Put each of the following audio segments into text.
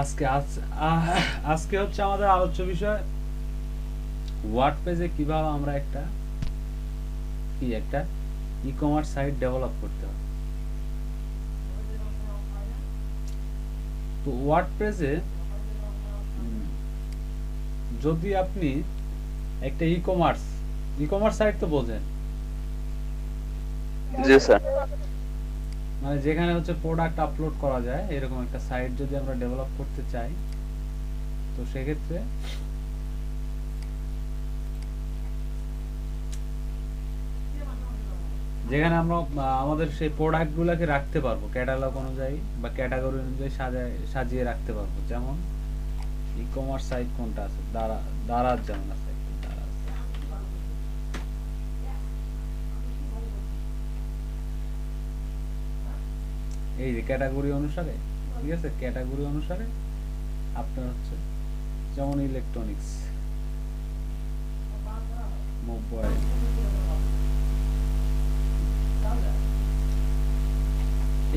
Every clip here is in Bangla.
আজকে আজকে হচ্ছে আমাদের আলোচ্য বিষয় ওয়ার্ডপ্রেসে কিভাবে আমরা একটা ই কমার্স সাইট ডেভেলপ করতে হয়। তো ওয়ার্ডপ্রেসে যদি আপনি একটা ই কমার্স সাইট তো বোঝেন, জি স্যার। মানে যেখানে হচ্ছে প্রোডাক্ট আপলোড করা যায়, এরকম একটা সাইট যদি আমরা ডেভেলপ করতে চাই, তো সেক্ষেত্রে যেখানে আমরা আমাদের সেই প্রোডাক্টগুলোকে রাখতে পারবো ক্যাটালগ অনুযায়ী বা ক্যাটাগরি অনুযায়ী সাজিয়ে রাখতে পারবো। যেমন ই কমার্স সাইট কোনটা আছে, দারাজ যেমন আছে, দারাজ। এই যে ক্যাটাগরি অনুসারে, ঠিক আছে, ক্যাটাগরি অনুসারে আপনার হচ্ছে যেমন ইলেকট্রনিক্স, মোবাইল,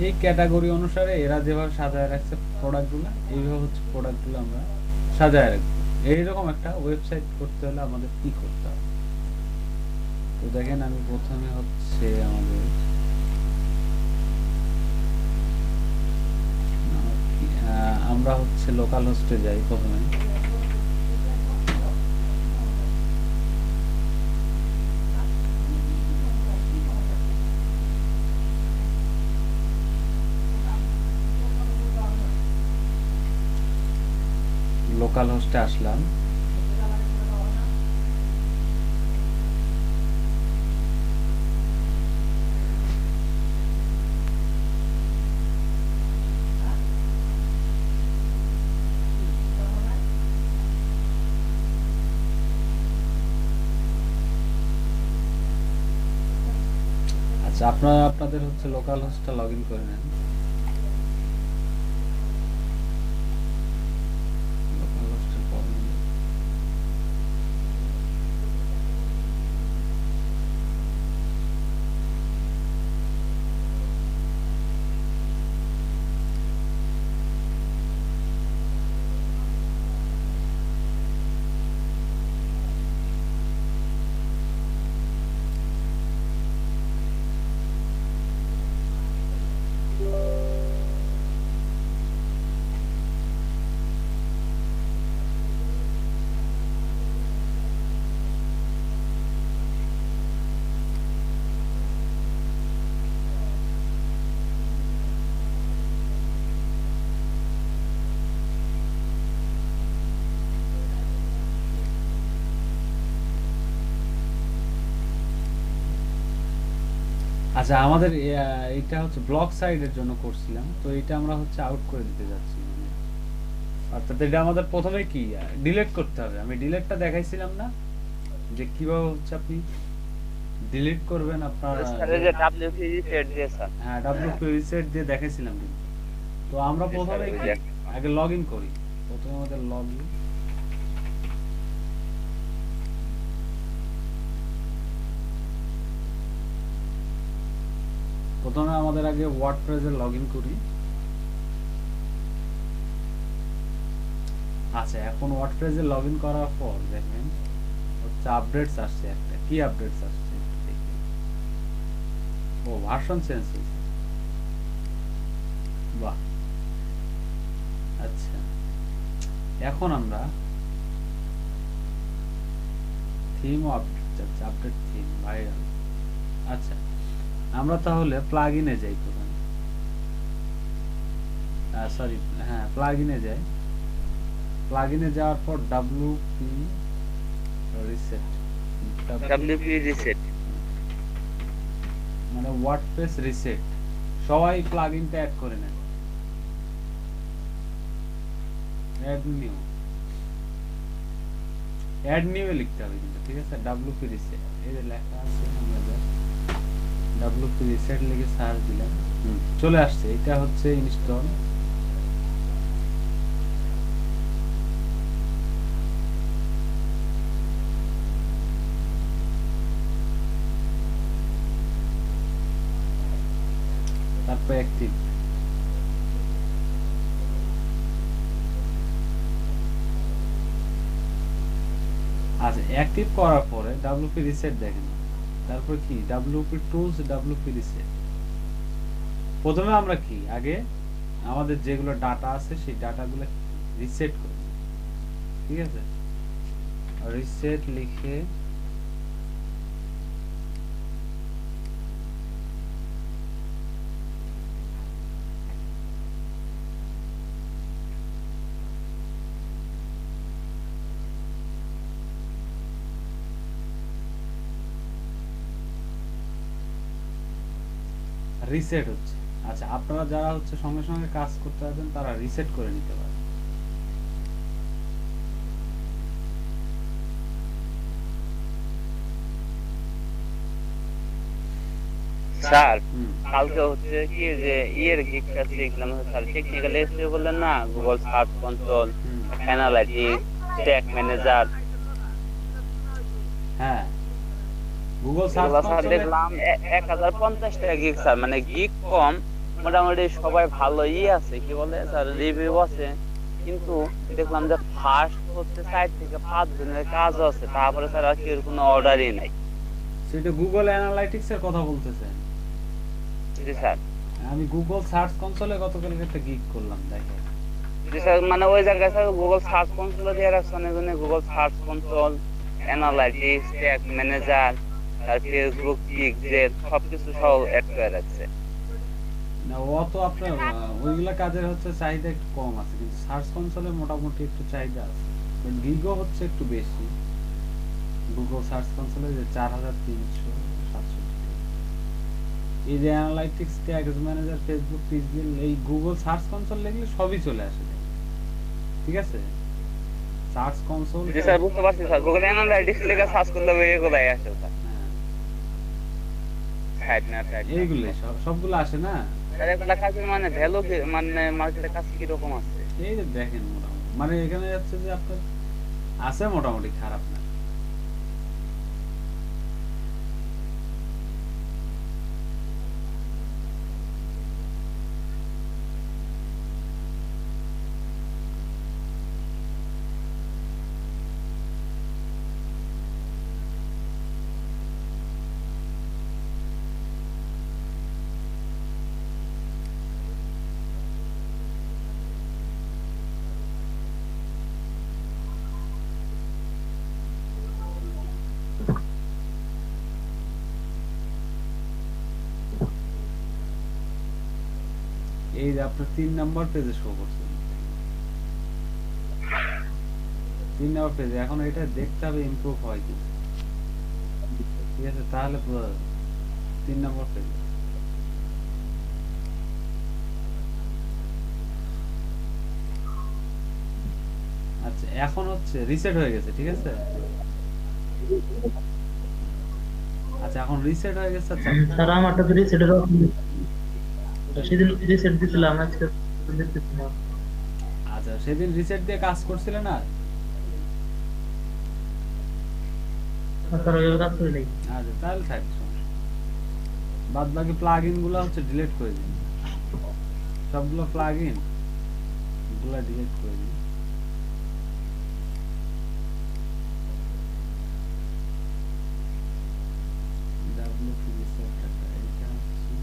এই ক্যাটাগরি অনুসারে এরা যেভাবে সাজায় রাখছে প্রোডাক্টগুলো, এইভাবে হচ্ছে প্রোডাক্টগুলো আমরা সাজায় রাখবো। এইরকম একটা ওয়েবসাইট করতে হলে আমাদের কি করতে হবে? তো দেখেন, আমি প্রথমে হচ্ছে আমরা হচ্ছে লোকাল হোস্টে যাই প্রথমে। লোকাল হোস্টে আসলাম। আচ্ছা, আপনারা আপনাদের হচ্ছে লোকাল হোস্টটা লগ ইন করে নেন। লোকাল হোস্টের প্রবলেম, আচ্ছা, আমাদের এটা হচ্ছে ব্লক সাইডের জন্য করছিলাম, তো এটা আমরা হচ্ছে আউট করে দিতে যাচ্ছি। মানে অর্থাৎ এটা আমাদের প্রথমে কি ডিলিট করতে হবে। আমি ডিলিটটা দেখাইছিলাম না, যে কিভাবে হচ্ছে আপনি ডিলিট করবেন আপনার স্যার এই যে ডব্লিউপি রিসেট দিয়ে স্যার। হ্যাঁ, ডব্লিউপি রিসেট দিয়ে দেখাইছিলাম কিন্তু। তো আমরা জি স্যার, প্রথমে ওই কি যে আগে লগ ইন করি। প্রথমে আমাদের লগ ইন, প্রথমে আমাদের আগে ওয়ার্ডপ্রেসে লগ ইন করি। আচ্ছা, এখন ওয়ার্ডপ্রেসে লগ ইন করার পর দেখেন হচ্ছে আপডেটস আসছে। একটা কি আপডেটস আসছে একটু দেখি। ও, ভার্সন চেঞ্জ হয়েছে। বাহ, আচ্ছা। এখন আমরা থিম আপডেট চাচ্ছি, আপডেট থিম ভাইরাল। আচ্ছা, আমরা তাহলে প্লাগ ইনে যাই প্রথমে। সরি, হ্যাঁ, প্লাগ ইনে যাই। প্লাগ ইনে যাওয়ার পর ডাব্লিউপি রিসেট, ডব্লিউপি রিসেট। মানে ওয়ার্ডপ্রেস রিসেট। সবাই প্লাগ ইনটা অ্যাড করে নেন। অ্যাড নিউ, অ্যাড নিউ এ লিখতে হবে কিন্তু, ঠিক আছে। ডাব্লিউপি রিসেট, এই যে লেখা আছে, আমরা জাস্ট ডাব্লিউপি রিসেট লিখে সার্চ দিলাম, চলে আসছে। এটা হচ্ছে ইনস্টল। তারপর অ্যাক্টিভ। আচ্ছা অ্যাক্টিভ করার পরে ডব্লিউপি রিসেট দেখেন, তারপর কি ডব্লিউপি টুলস, ডব্লিউপি রিসেট। প্রথমে আমরা কি আগে আমাদের যেগুলো ডাটা আছে সেই ডাটাগুলো রিসেট করব, ঠিক আছে। রিসেট লিখে রিসেট হচ্ছে। আচ্ছা আপনারা যারা হচ্ছে সঙ্গে সঙ্গে কাজ করতে পারবেন তারা রিসেট করে নিতে পারেন। স্যার হুম কালকে হচ্ছে কি যে ইয়ের গিগটা শিখলাম স্যার, টেকনিক্যাল এসে বললেন না, গুগল সার্চ কনসোল, হুম অ্যানালাইটিক্স, ট্যাগ ম্যানেজার, হ্যাঁ গুগল সার্চ এগুলো স্যার কনসোলে দেখলাম 1050 টাকা গিগ স্যার, মানে গিগ কম, মোটামুটি সবাই ভালোই আছে, কি বলে স্যার রিভিউ আছে, কিন্তু দেখলাম যে ফার্স্ট হচ্ছে 4 থেকে 5 দিনের কাজ আছে, তারপরে স্যার আর কি কোনো অর্ডারই নাই। সেটা গুগল অ্যানালাইটিক্স এর কথা বলতেছেন। জি স্যার। আমি গুগল সার্চ কনসোলে গতকালকে একটা গিগ করলাম দেখেন। জি স্যার, মানে ওই জায়গায় স্যার গুগল সার্চ কনসোল দিয়ে রাখছেন, এখানে Google search console, analytics, tag manager, আর ফেসবুক পিক্সেল সবকিছু সহ অ্যাড করে রাখছে। না ও তো আপনার ওইগুলা কাজের হচ্ছে চাহিদা একটু কম আছে, কিন্তু সার্চ কনসোলে মোটামুটি একটু চাহিদা আছে, গিগও হচ্ছে একটু বেশি। গুগল সার্চ কনসোলে যে 4367, এই যে analytics, tag manager, Facebook pixel, এই গুগল সার্চ কনসোল লিখলে সবই চলে আসে, ঠিক আছে। সার্চ কনসোল জি স্যার বুঝতে পারছি স্যার, গুগল অ্যানালাইটিক্স লেখা সার্চ করলে এগুলাই আসে স্যার। সাইড না সাইড না এইগুলো সবগুলো আসে না। স্যার, এগুলা কাজের মানে ভ্যালু মানে মার্কেটের কাছে কি রকম আছে? এই যে দেখেন মোটামুটি মানে এখানে হচ্ছে যে আপনার আছে মোটামুটি, খারাপ না। এই যে আপনার 3 নাম্বার পেজে শো করছে, 3 নাম্বার পেজে। এখন এটা দেখতে হবে ইমপ্রুভ হয় কি, ঠিক আছে, তাহলে বোঝা যাবে। 3 নাম্বার পেজে আচ্ছা এখন হচ্ছে রিসেট হয়ে গেছে, ঠিক আছে। আচ্ছা এখন রিসেট হয়ে গেছে। আচ্ছা স্যার আমারটা তো রিসেটের সেদিন রিসেট দিছিলাম, আজকে দিতেছি না। আচ্ছা সেদিন রিসেট দিয়ে কাজ করছিলেন না। স্যার ওইভাবে কাজ করি নাই। আচ্ছা তাহলে থাক, বাদ বাকি প্লাগইন গুলো হচ্ছে ডিলিট করে দিন, সবগুলো প্লাগইন গুলা ডিলিট করে দিন। WP reset টা এটা হচ্ছে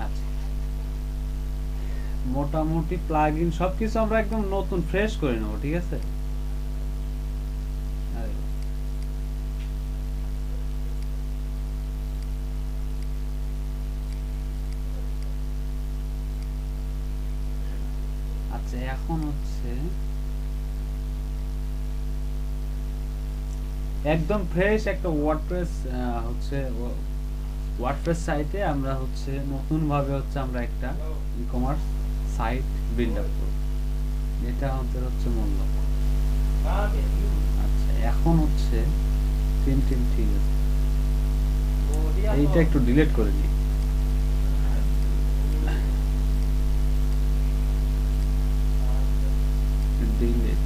আচ্ছা মোটামুটি প্লাগইন সবকিছু আমরা একদম নতুন ফ্রেশ করে নেব, ঠিক আছে। আচ্ছা এখন হচ্ছে একদম ফ্রেশ একটা ওয়ার্ডপ্রেস হচ্ছে ওয়ার্ডপ্রেস সাইটে আমরা হচ্ছে নতুন ভাবে হচ্ছে আমরা একটা ই-কমার্স সাইট বিল্ড আপ করব, এটা আমাদের হচ্ছে মূল লক্ষ্য। আচ্ছা এখন হচ্ছে তিন ঠিক আছে, এইটা একটু ডিলিট করে দিই। ডিলিট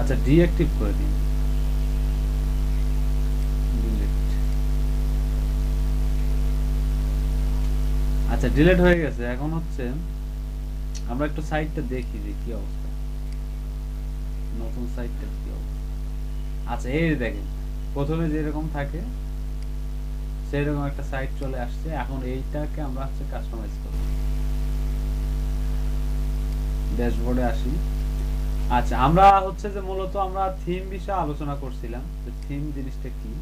আচ্ছা ডিঅ্যাক্টিভ করে দিন, ডিলিট। আচ্ছা ডিলিট হয়ে গেছে। এখন হচ্ছে আমরা একটু সাইটটা দেখি যে কি অবস্থা, নতুন সাইটটা কি অবস্থা। আচ্ছা এই দেখেন প্রথমে যেরকম থাকে সেরকম একটা সাইট চলে আসছে। এখন এইটাকে আমরা হচ্ছে কাস্টমাইজ করব। ড্যাশবোর্ডে আসি। আচ্ছা আমরা হচ্ছে যে মূলত আমরা থিম বিষয়ে আলোচনা করছিলাম যে থিম জিনিসটা কি।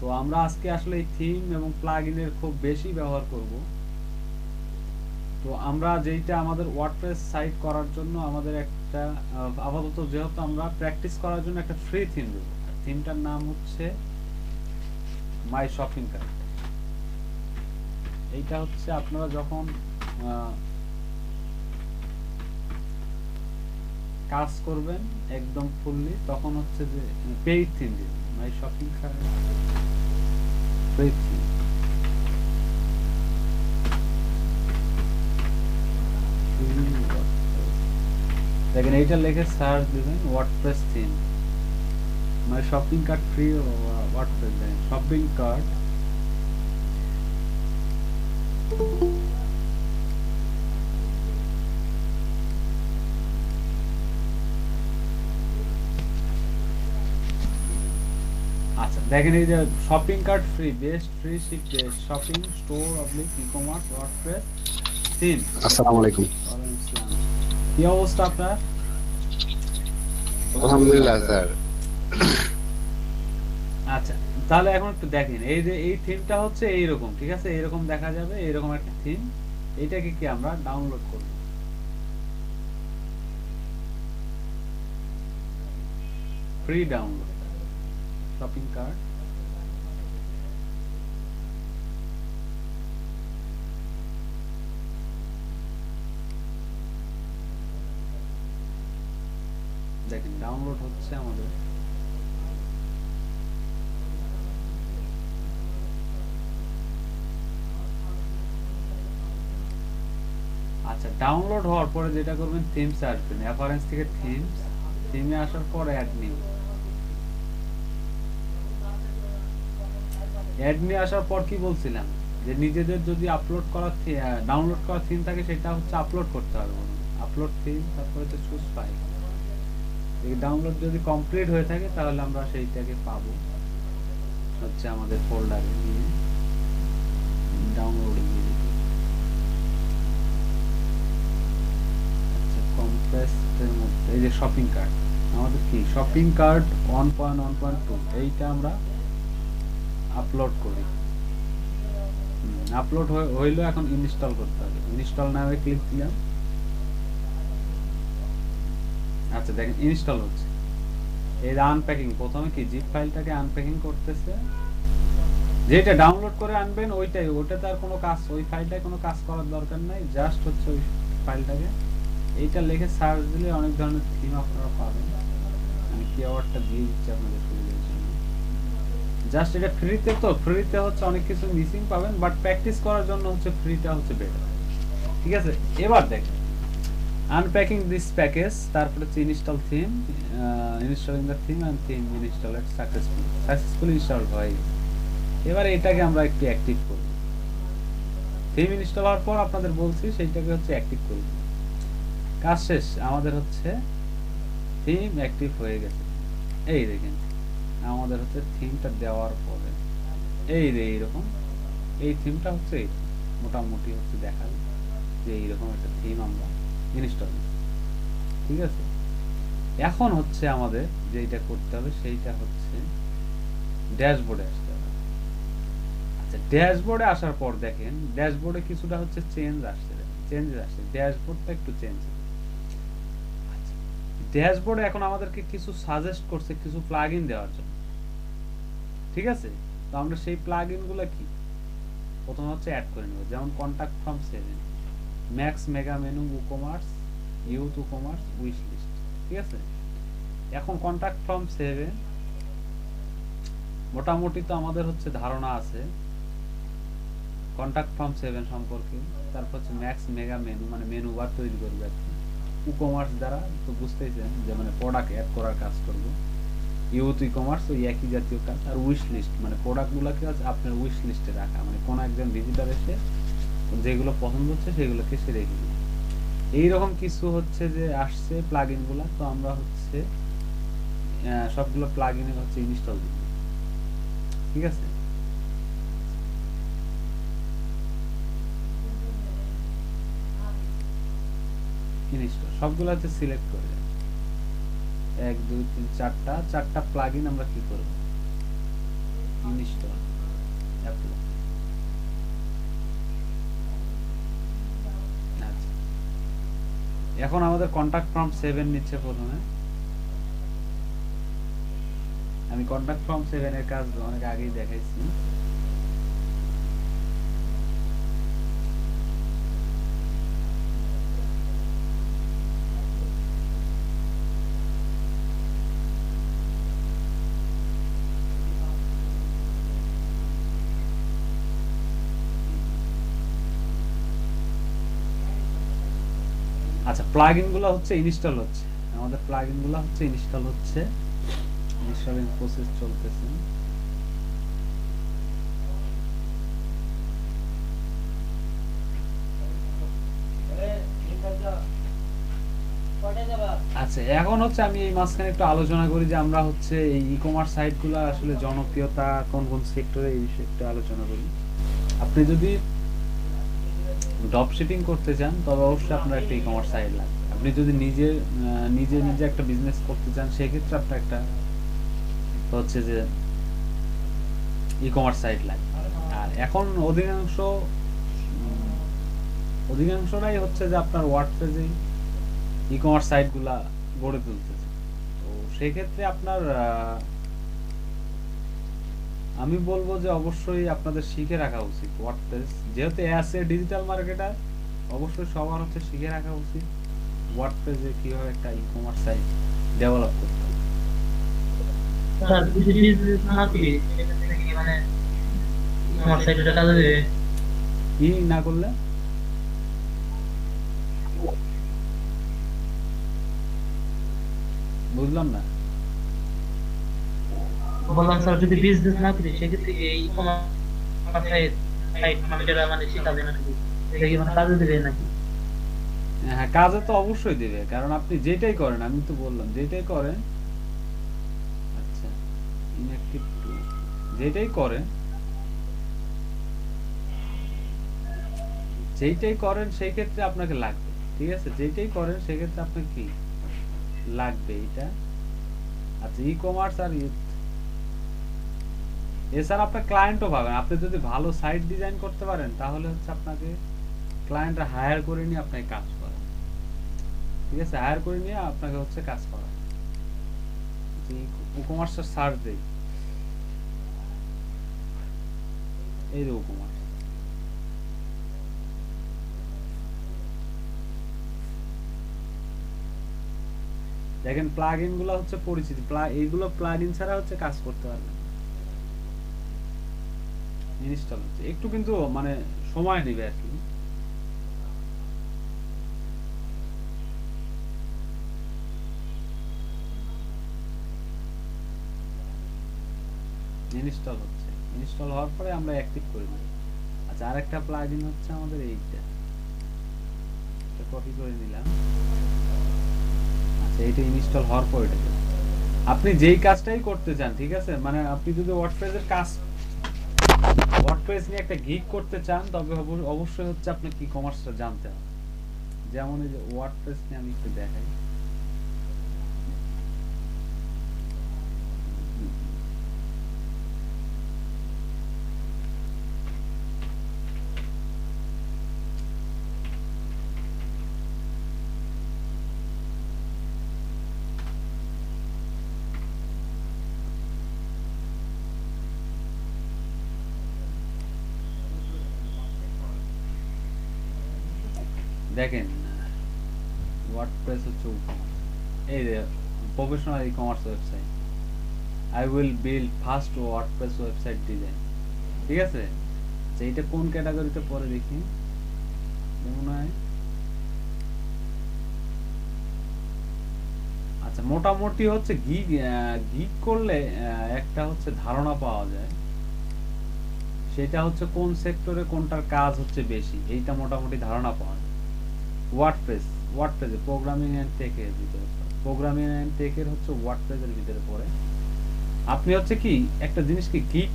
তো আমরা আজকে আসলে এই থিম এবং প্লাগইনের খুব বেশি ব্যবহার করব। তো আমরা যেইটা আমাদের ওয়ার্ডপ্রেস সাইট করার জন্য আমাদের একটা আপাতত যেহেতু আমরা প্র্যাকটিস করার জন্য একটা ফ্রি থিম দেব। থিমটার নাম হচ্ছে মাই শপিং কার্ট। এইটা হচ্ছে আপনারা যখন কাজ করবেন একদম ফুললি তখন হচ্ছে যে পেইড থিম দিবেন। My shopping cart paid theme. দেখেন এইটা লিখে সার্চ দিবেন WordPress theme my shopping cart free WordPress দেখেন শপিং কার্ট। আচ্ছা দেখেন এই যে shopping cart free best free shopping store oblique e-commerce WordPress theme. আসসালামু আলাইকুম। ওয়ালাইকুম আসসালাম। কি অবস্থা আপনার? আলহামদুলিল্লাহ স্যার। আচ্ছা তাহলে এখন একটু দেখেন এই যে এই থিমটা হচ্ছে এইরকম, ঠিক আছে? এইরকম দেখা যাবে, এইরকম একটা থিম। এইটাকে কি আমরা ডাউনলোড করব। Free download shopping cart. দেখেন ডাউনলোড হচ্ছে আমাদের। আচ্ছা ডাউনলোড হওয়ার পরে যেটা করবেন থিমস আসবেন, অ্যাপারেন্স থেকে থিমস, থিমে আসার পর অ্যাড নিউ। অ্যাড নিয়ে আসার পর কি বলছিলাম যে নিজেদের যদি আপলোড করা ডাউনলোড করা থিম থাকে সেটা হচ্ছে আপলোড করতে হবে। আপলোড থিম, তারপরে হচ্ছে চুজ ফাইল। এই ডাউনলোড যদি কমপ্লিট হয়ে থাকে তাহলে আমরা সেইটাকে পাবো হচ্ছে আমাদের ফোল্ডারে গিয়ে ডাউনলোড দিয়ে দিতে। আচ্ছা কম্প্রেসের মধ্যে এই যে শপিং কার্ট আমাদের কি শপিং কার্ট 1.1.2 এইটা আমরা আপলোড করি। আপলোড হইলো, এখন ইনস্টল করতে হবে। ইনস্টল নামে ক্লিক দিলাম। আচ্ছা দেখেন ইনস্টল হচ্ছে। এই আনপ্যাকিং প্রথমে কি জিপ ফাইলটাকে আনপ্যাকিং করতেছে। যেটা ডাউনলোড করে আনবেন ওইটাই, ওটাতে আর কোনো কাজ, ওই ফাইলটায় কোনো কাজ করার দরকার নাই। জাস্ট হচ্ছে ওই ফাইলটাকে এইটা লিখে সার্চ দিলে অনেক ধরনের থিম আপনারা পাবেন। আমি কিওয়ার্ডটা দিয়ে দিচ্ছি আপনাদের সুবিধার জন্য। জাস্ট এটা ফ্রিতে, তো ফ্রিতে হচ্ছে অনেক কিছু মিসিং পাবেন, বাট প্র্যাকটিস করার জন্য হচ্ছে ফ্রিটা হচ্ছে বেটার। ঠিক আছে, এবার দেখেন আনপ্যাকিং দিস প্যাকেজ, তারপরে হচ্ছে install theme, installing the theme and theme installed successfully installed হয়ে গেছে। এবার এটাকে আমরা একটু অ্যাক্টিভ করব। থিম ইনস্টল হওয়ার পর আপনাদের বলছি সেইটাকে হচ্ছে অ্যাক্টিভ করব। কাজ শেষ, আমাদের হচ্ছে থিম অ্যাক্টিভ হয়ে গেছে। এই দেখেন আমাদের হচ্ছে থিমটা দেওয়ার পরে এই যে এইরকম এই থিমটা হচ্ছে মোটামুটি হচ্ছে দেখাবে যে এইরকম একটা থিম আমরা ইনস্টল। ঠিক আছে, এখন হচ্ছে আমাদের যেটা করতে হবে সেইটা হচ্ছে ড্যাশবোর্ডে আসতে হবে। আচ্ছা ড্যাশবোর্ডে আসার পর দেখেন ড্যাশবোর্ডে কিছুটা হচ্ছে চেঞ্জ আসছে, ড্যাশবোর্ডটা একটু চেঞ্জ। আচ্ছা ড্যাশবোর্ডে এখন আমাদেরকে কিছু সাজেস্ট করছে কিছু প্লাগইন দেওয়ার জন্য। ঠিক আছে, তো আমরা সেই প্লাগইনগুলো কি প্রথমে হচ্ছে অ্যাড করে নেব। যেমন contact form 7, max mega menu, e-commerce, YITH e-commerce, wish list. ঠিক আছে, এখন কন্টাক্ট ফ্রম 7 মোটামুটি তো আমাদের হচ্ছে ধারণা আছে কন্টাক্ট ফ্রম 7 সম্পর্কে। তারপর হচ্ছে ম্যাক্স মেগা মেনু, মানে মেনু বার তৈরি করবে আর কি। কমার্স দ্বারা তো বুঝতেইছেন যে মানে প্রোডাক্ট অ্যাড করার কাজ করব। ইউথ ই কমার্স ওই একই জাতীয় কাজ। আর উইশ লিস্ট মানে প্রোডাক্টগুলোকে আপনার উইশ লিস্টে রাখা, মানে কোনো একজন ভিজিটার এসে যেগুলো পছন্দ হচ্ছে সেগুলোকে সে রেখে দিবে। এইরকম কিছু হচ্ছে যে আসছে প্লাগইন গুলা, তো আমরা হচ্ছে সবগুলো প্লাগইনে হচ্ছে ইনস্টল দিব, ঠিক আছে। ইনস্টল সবগুলো হচ্ছে সিলেক্ট করে 1 2 3 4টা প্লাগইন আমরা কি করব, ইনস্টল অ্যাপ্লাই। আচ্ছা, এখন আমাদের কন্টাক্ট ফর্ম 7 নিচ্ছে প্রথমে। আমি কন্টাক্ট ফর্ম 7 এর কাজ অনেক আগেই দেখাইছি। আচ্ছা, প্লাগইন গুলো হচ্ছে ইনস্টল হচ্ছে, আমাদের প্লাগইন গুলো হচ্ছে ইনস্টল হচ্ছে, ইনস্টলিং প্রসেস চলতেছে। আচ্ছা, এখন হচ্ছে আমি এই মাঝখানে একটু আলোচনা করি যে আমরা হচ্ছে এই ই কমার্স সাইটগুলো আসলে জনপ্রিয়তা কোন কোন সেক্টরে, এই বিষয়ে একটু আলোচনা করি। আপনি যদি ড্রপ শিপিং করতে চান তবে অবশ্যই আপনার একটা ই কমার্স সাইট লাগবে। আপনি যদি নিজে নিজে একটা বিজনেস করতে চান সেক্ষেত্রে আপনার একটা হচ্ছে যে ই কমার্স সাইট লাগবে। আর এখন অধিকাংশরাই হচ্ছে যে আপনার ওয়ার্ডপ্রেসে ই কমার্স সাইটগুলা গড়ে তুলতেছে। তো সেক্ষেত্রে আপনার আমি বলবো যে অবশ্যই আপনাদের শিখে রাখা উচিত ওয়ার্ডপ্রেস, যেহেতু আছে ডিজিটাল মার্কেটার, অবশ্যই সবার হচ্ছে শিখে রাখা উচিত ওয়ার্ডপ্রেসে কিভাবে একটা ই কমার্স সাইট ডেভেলপ করতে হবে। স্যার যদি বিজনেস না করি সেক্ষেত্রে কি মানে আমার সাইটটা কাজে দেবে? কি না করলে বুঝলাম না। বললাম স্যার যদি বিজনেস না করি সেক্ষেত্রে কি এই কমার্স সাইট মানে যেটা মানে শিখাবে নাকি, এটা কি মানে কাজে দেবে নাকি? হ্যাঁ, কাজে তো অবশ্যই দিবে, কারণ আপনি যেটাই করেন, আমি তো বললাম যেটাই করেন, আচ্ছা ইনঅ্যাক্টিভ টু, যেটাই করেন সেই ক্ষেত্রে আপনাকে লাগবে, ঠিক আছে, যেটাই করেন সেই ক্ষেত্রে আপনাকে কি লাগবে এটা। আচ্ছা, ই কমার্স আর ইউথ, এছাড়া আপনার ক্লায়েন্টও পাবেন। আপনি যদি ভালো সাইট ডিজাইন করতে পারেন তাহলে হচ্ছে আপনাকে ক্লায়েন্টরা হায়ার করে নিয়ে আপনাকে কাজ করে, ঠিক আছে, হায়ার করে নিয়ে আপনাকে হচ্ছে কাজ করা। ই কমার্সের সার্চ দেই, এই যে ই কমার্স, দেখেন প্লাগইন গুলো হচ্ছে পরিচিত, এইগুলো প্লাগইন ছাড়া হচ্ছে কাজ করতে পারবে না। ইনস্টল হচ্ছে একটু কিন্তু মানে সময় নেবে আর কি। ইনস্টল হচ্ছে, ইনস্টল হওয়ার পরে আমরা অ্যাক্টিভ করে দেব। আচ্ছা, আরেকটা প্লাগইন হচ্ছে আমাদের এইটা, এটা কপি করে নিলাম। আচ্ছা, এইটা ইনস্টল হওয়ার পর এটা আপনি যেই কাজটাই করতে চান, ঠিক আছে, মানে আপনি যদি ওয়ার্ডপ্রেস নিয়ে একটা গিগ করতে চান তবে অবশ্যই হচ্ছে আপনাকে ই কমার্সটা জানতে হবে। যেমন এই যে ওয়ার্ডপ্রেস নিয়ে আমি একটু দেখাই। দেখেন ওয়ার্ডপ্রেস হচ্ছে এই যে professional e commerce website, I will build first WordPress website design, ঠিক আছে। আচ্ছা, এটা কোন ক্যাটাগরিতে পড়ে দেখি, মনে হয় আচ্ছা, মোটামুটি হচ্ছে গিগ গিগ করলে একটা হচ্ছে ধারণা পাওয়া যায়, সেটা হচ্ছে কোন সেক্টরে কোনটার কাজ হচ্ছে বেশি, এইটা মোটামুটি ধারণা পাওয়া যায়। ওয়ার্ডপ্রেসে প্রোগ্রামিং এন্ড টেকের ভিতরে, প্রোগ্রামিং এন্ড টেকের হচ্ছে ওয়ার্ডপ্রেসের ভিতরে পড়ে। আপনি হচ্ছে কি একটা জিনিসকে গিগ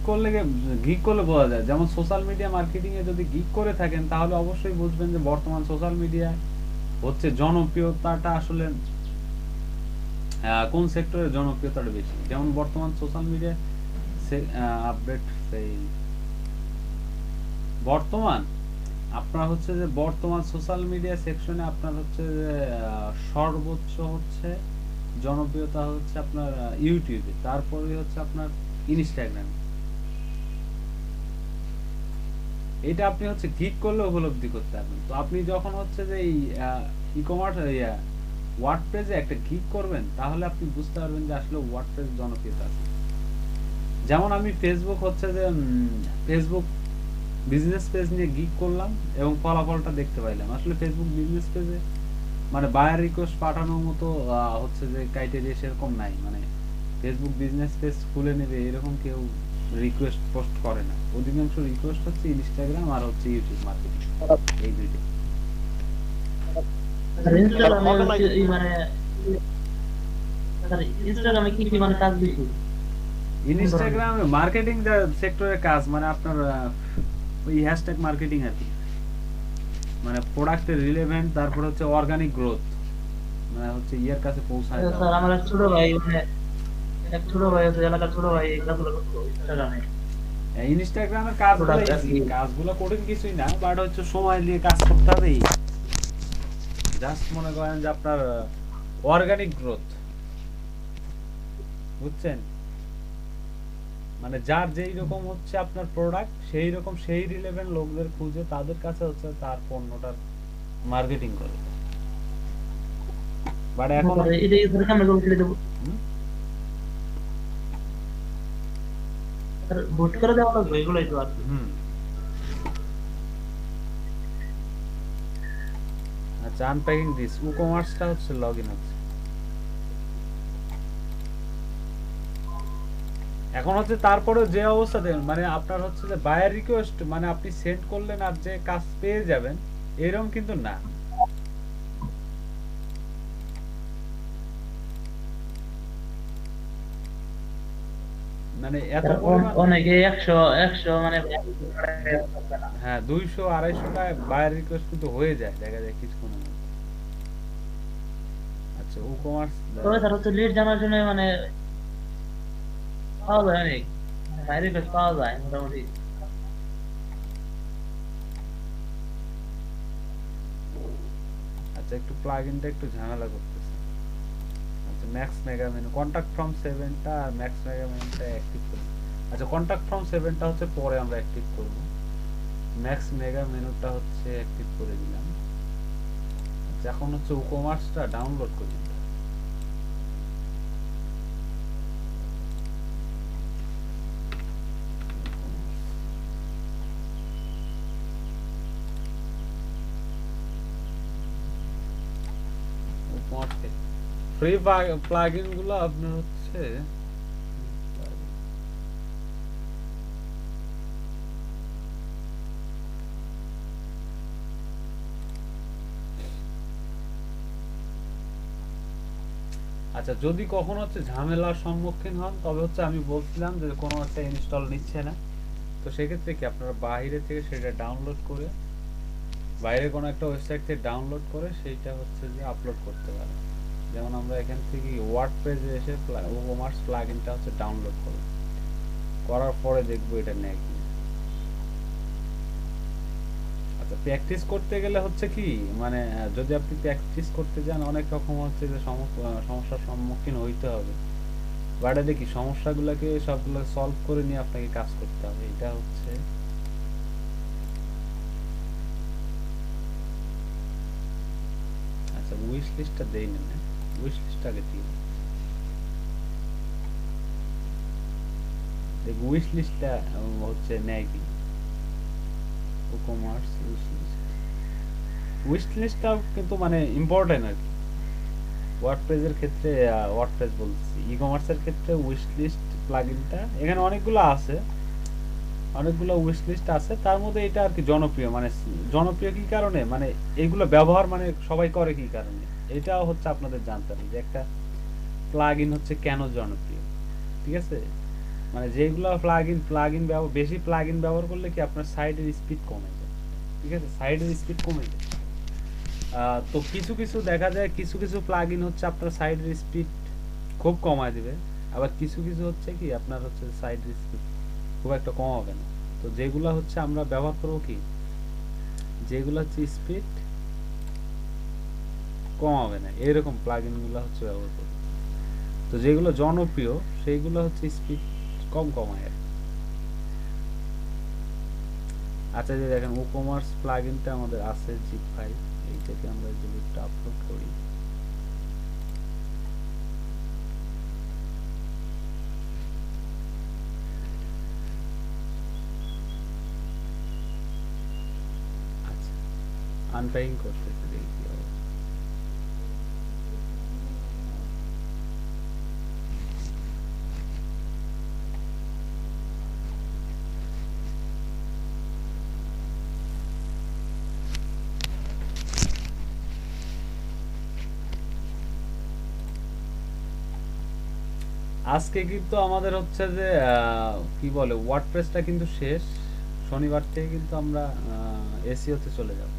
করলে বোঝা যায়, যেমন সোশ্যাল মিডিয়া মার্কেটিং এ যদি গিগ করে থাকেন তাহলে অবশ্যই বুঝবেন যে বর্তমান সোশ্যাল মিডিয়া হচ্ছে জনপ্রিয়তাটা আসলে কোন সেক্টরের জনপ্রিয়তাটা বেশি। যেমন বর্তমান সোশ্যাল মিডিয়া আপডেট বর্তমান আপনার হচ্ছে যে বর্তমান সোশ্যাল মিডিয়া সেকশনে আপনার হচ্ছে যে সর্বোচ্চ হচ্ছে জনপ্রিয়তা হচ্ছে আপনার ইউটিউবে, তারপরে হচ্ছে আপনার ইনস্টাগ্রাম। এটা আপনি হচ্ছে ক্লিক করলে উপলব্ধি করতে পারবেন। তো আপনি যখন হচ্ছে যে এই ই কমার্স ওয়ার্ডপ্রেসে একটা ক্লিক করবেন তাহলে আপনি বুঝতে পারবেন যে আসলে ওয়ার্ডপ্রেস জনপ্রিয়তা আছে। যেমন আমি ফেসবুক হচ্ছে যে ফেসবুক বিজনেস পেজ নিয়ে গিগ করলাম এবং ফলাফলটা দেখতে পাইলাম। আসলে ফেসবুক বিজনেস পেজে মানে বায়ার রিকোয়েস্ট পাঠানোর মতো হচ্ছে যে ক্রাইটেরিয়া সেরকম নাই। মানে ফেসবুক বিজনেস পেজ খুলে নেবে এরকম কেউ রিকোয়েস্ট পোস্ট করে না। অধিকাংশ রিকোয়েস্ট হচ্ছে ইনস্টাগ্রাম আর হচ্ছে ইউটিউব মার্কেটিং, এই দুইটা। ইনস্টাগ্রামে কি মানে কাজ বেশি? ইনস্টাগ্রামে মার্কেটিং সেক্টরের কাজ মানে আপনার ওই হ্যাশট্যাগ মার্কেটিং আর কি, মানে প্রোডাক্টের রিলেভেন্ট, তারপর হচ্ছে অর্গানিক গ্রোথ, মানে হচ্ছে ইয়ার কাছে পৌঁছায় যাওয়া। স্যার আমার এক ছোট ভাই মানে এক ছোট ভাই আছে, এলাকার ছোট ভাই এই কাজগুলো করতো ইনস্টাগ্রামে। ইনস্টাগ্রামের কাজগুলো ইজি, কাজগুলো কঠিন কিছুই না, বাট হচ্ছে সময় দিয়ে কাজ করতে হবে। জাস্ট মনে করেন যে আপনার অর্গানিক গ্রোথ, বুঝছেন, মানে যার যেই রকম হচ্ছে আপনার প্রোডাক্ট সেই রকম সেই রিলেভেন্ট লোকদের খুঁজে তাদের কাছে হচ্ছে তার পণ্যটার মার্কেটিং করে। বাট এখন এটা ইউজার কেমন করে ছেড়ে দেব? স্যার বুট করে দেওয়া লাগবে এগুলাই তো আর কি। আচ্ছা, আনপ্যাকিং দিস ই-কমার্সটা হচ্ছে লগইন হচ্ছে। এখন হচ্ছে তারপরে যে অবস্থাতে মানে আপনার হচ্ছে যে বায়ার রিকোয়েস্ট মানে আপনি সেন্ড করলেন আর যে কাজ পেয়ে যাবেন এরকম কিন্তু না। মানে এত অনেকে 100 মানে হ্যাঁ 200-250 টাকা বায়ার রিকোয়েস্ট কিন্তু হয়ে যায়, দেখা যায় কিছুক্ষণের মধ্যে। আচ্ছা, ই-কমার্স তবে স্যার হচ্ছে লিড জানার জন্য মানে পাওয়া যায় অনেক, বাইরে কাজ পাওয়া যায় মোটামুটি। আচ্ছা, একটু প্লাগইনটা একটু ঝামেলা করতেছে। আচ্ছা, max mega menu contact from 7টা আর ম্যাক্স মেগা মেনুটা অ্যাক্টিভ করব। আচ্ছা, কন্টাক্ট ফ্রম 7টা হচ্ছে পরে আমরা অ্যাক্টিভ করব, ম্যাক্স মেগা মেনুটা হচ্ছে অ্যাক্টিভ করে দিলাম। আচ্ছা, এখন হচ্ছে ই-কমার্সটা ডাউনলোড করে দিলাম। ফ্রি প্লাগইন গুলো আপনার হচ্ছে আচ্ছা, যদি কখনো হচ্ছে ঝামেলার সম্মুখীন হন তবে হচ্ছে আমি বলছিলাম যে কোনো একটা ইনস্টল নিচ্ছে না, তো সেক্ষেত্রে কি আপনারা বাইরে থেকে সেটা ডাউনলোড করে বাইরে কোনো একটা ওয়েবসাইট থেকে ডাউনলোড করে সেইটা হচ্ছে যে আপলোড করতে পারেন। যেমন আমরা এখান থেকে ওয়ার্ডপ্রেসে এসে ই-কমার্স প্লাগইনটা হচ্ছে ডাউনলোড করব, করার পরে দেখবো এটা নেয় কি। আচ্ছা, প্র্যাকটিস করতে গেলে হচ্ছে কি মানে যদি আপনি প্র্যাকটিস করতে যান অনেক রকম হচ্ছে যে সমস্যার সম্মুখীন হইতে হবে, বাট দেখি সমস্যাগুলোকে সবগুলো সলভ করে নিয়ে আপনাকে কাজ করতে হবে। এটা হচ্ছে আচ্ছা, উইশ লিস্টটা দেই না, উইশ লিস্টটাকে দিই, দেখ উইশ লিস্টটা হচ্ছে নেয় কি। ই-কমার্স উইশ লিস্টটা কিন্তু মানে ইম্পর্টেন্ট আর কি। ওয়ার্ডপ্রেসের ক্ষেত্রে ওয়ার্ডপ্রেস বলছি, ই কমার্সের ক্ষেত্রে উইশ লিস্ট প্লাগইনটা এখানে অনেকগুলো আছে, অনেকগুলো উইশ লিস্ট আছে, তার মধ্যে এটা আর কি জনপ্রিয়, মানে জনপ্রিয় কি কারণে, মানে এগুলো ব্যবহার মানে সবাই করে কি কারণে, এটাও হচ্ছে আপনাদের জানতে হবে যে একটা প্লাগইন হচ্ছে কেন জনপ্রিয়। ঠিক আছে, মানে যেগুলো প্লাগইন বেশি প্লাগইন ব্যবহার করলে কি আপনার সাইডের স্পিড কমে যায়। ঠিক আছে, সাইডের স্পিড কমে যায়। তো কিছু কিছু দেখা যায়, কিছু কিছু প্লাগইন হচ্ছে আপনার সাইডের স্পিড খুব কমায় দিবে, আবার কিছু কিছু হচ্ছে কি আপনার হচ্ছে সাইডের স্পিড খুব একটা কমাবে না। তো যেগুলো হচ্ছে আমরা ব্যবহার করবো কি, যেগুলো হচ্ছে স্পিড কমাবে না এরকম প্লাগইন গুলো হচ্ছে ব্যবহার করবো। তো যেগুলো জনপ্রিয় সেইগুলো হচ্ছে স্পিড কম কমায় আর কি। আচ্ছা, যে দেখেন ই-কমার্স প্লাগইনটা আমাদের আছে জিপ ফাইল, এইটাকে আমরা যদি একটু আপলোড করি, আচ্ছা আনপ্যাকিং করতেছে, দেখি কি অবস্থা। আজকে কিন্তু আমাদের হচ্ছে যে কি বলে ওয়ার্ডপ্রেসটা কিন্তু শেষ, শনিবার থেকে কিন্তু আমরা এসইওতে চলে যাব।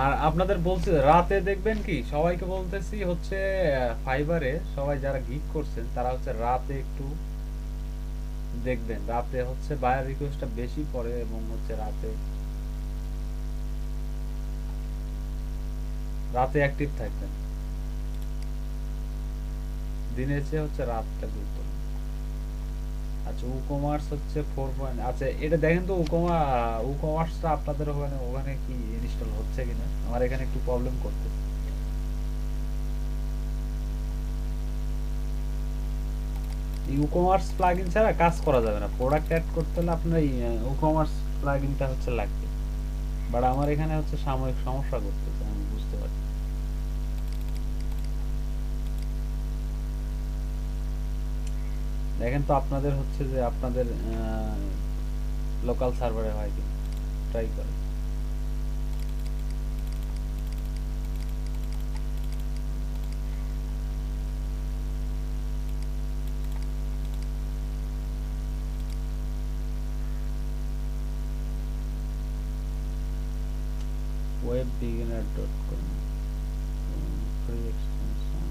আর আপনাদের বলছি রাতে দেখবেন কি, সবাইকে বলতেছি হচ্ছে ফাইবারে সবাই যারা গিগ করছেন তারা হচ্ছে রাতে একটু দেখবেন, রাতে হচ্ছে বায়ার রিকোয়েস্টটা বেশি পড়ে এবং হচ্ছে রাতে রাতে অ্যাক্টিভ থাকবেন, দিনের চেয়ে হচ্ছে রাতটা গুরুত্বপূর্ণ। আচ্ছা ই-কমার্স হচ্ছে 4 আচ্ছা এটা দেখেন তো ই-কমার্সটা আপনাদের ওখানে ওখানে কি ইনস্টল হচ্ছে কিনা, আমার এখানে একটু প্রবলেম করতেছে। ই-কমার্স প্লাগইন ছাড়া কাজ করা যাবে না, প্রোডাক্ট অ্যাড করতে হলে আপনার এই ই-কমার্স প্লাগইনটা হচ্ছে লাগবে, বাট আমার এখানে হচ্ছে সাময়িক সমস্যা করতেছে, আমি বুঝতে পারছি। দেখেন তো আপনাদের হচ্ছে যে আপনাদের লোকাল সার্ভারে হয় কিনা, ট্রাই করেন। webbeginner.com free extension।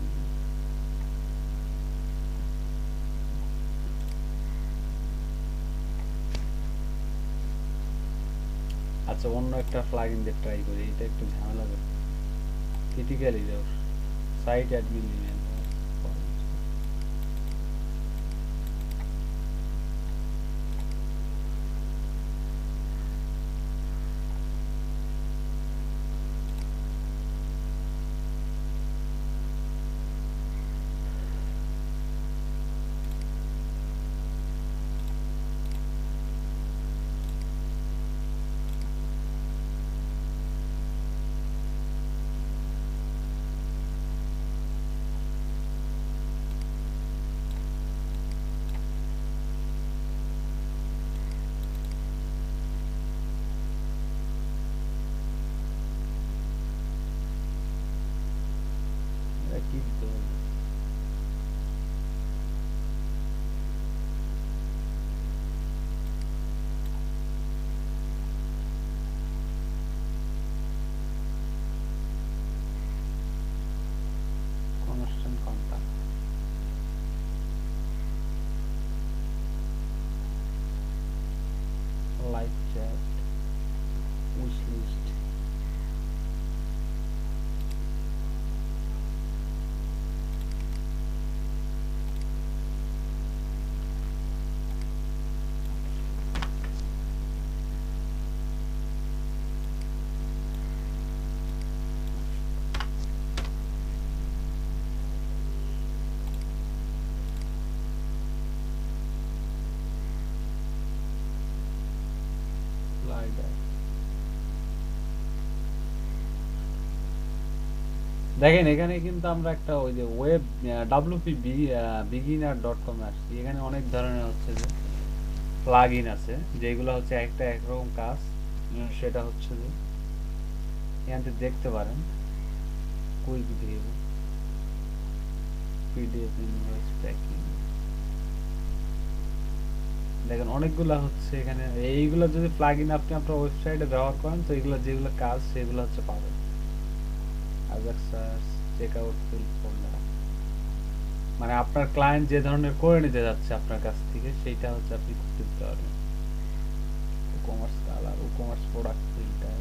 আচ্ছা অন্য একটা প্লাগইন দিয়ে ট্রাই করি, এটা একটু ঝামেলা করে, critical error, site admin email. এটা কি দিতে হবে? constant contact, live chat, wish list। দেখেন এখানে কিন্তু আমরা একটা ওই যে ওয়েব wp beginner.com আসছি, এখানে অনেক ধরনের হচ্ছে যে প্লাগইন আছে যেগুলো হচ্ছে একটা একরকম কাজ। সেটা হচ্ছে যে এখান থেকে দেখতে পারেন quick view, PDF invoice tracking, দেখেন অনেকগুলা হচ্ছে এখানে। এইগুলো যদি প্লাগইন আপনি আপনার ওয়েবসাইটে ব্যবহার করেন তো এগুলো যেগুলো কাজ সেগুলো হচ্ছে পাবেন। Ajax search, check out fill folder, মানে আপনার ক্লায়েন্ট যে ধরনের করে নিতে যাচ্ছে আপনার কাছ থেকে সেইটা হচ্ছে আপনি করতে দিতে পারবেন। Commerce colour, commerce product filter,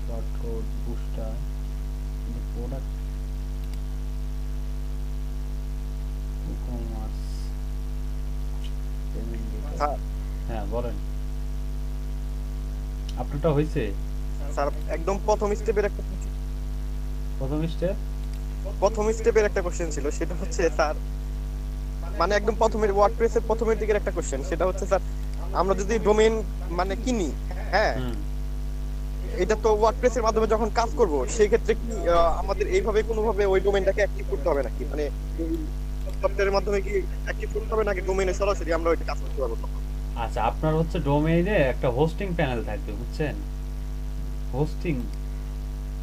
short code booster, product commerce payment gateway. Sir হ্যাঁ বলেন, আপনারটা হয়েছে? স্যার একদম প্রথম স্টেপের একটা কোশ্চেন ছিল, সেটা হচ্ছে স্যার মানে একদম প্রথমের ওয়ার্ডপ্রেসের প্রথমের দিকের একটা কোশ্চেন, সেটা হচ্ছে স্যার আমরা যদি ডোমেইন মানে কিনি, হ্যাঁ হুম। এটা তো ওয়ার্ডপ্রেসের মাধ্যমে যখন কাজ করব সেই ক্ষেত্রে কি আমাদের এইভাবে কোনোভাবে ওই ডোমেইনটাকে অ্যাক্টিভ করতে হবে নাকি, মানে সফটওয়্যারের মাধ্যমে কি অ্যাক্টিভ করতে হবে নাকি ডোমেইনে সরাসরি আমরা ওইটা কাজ করতে পারবো তখন? আচ্ছা, আপনার হচ্ছে ডোমেইনে একটা হোস্টিং প্যানেল থাকবে, বুঝছেন? হোস্টিং,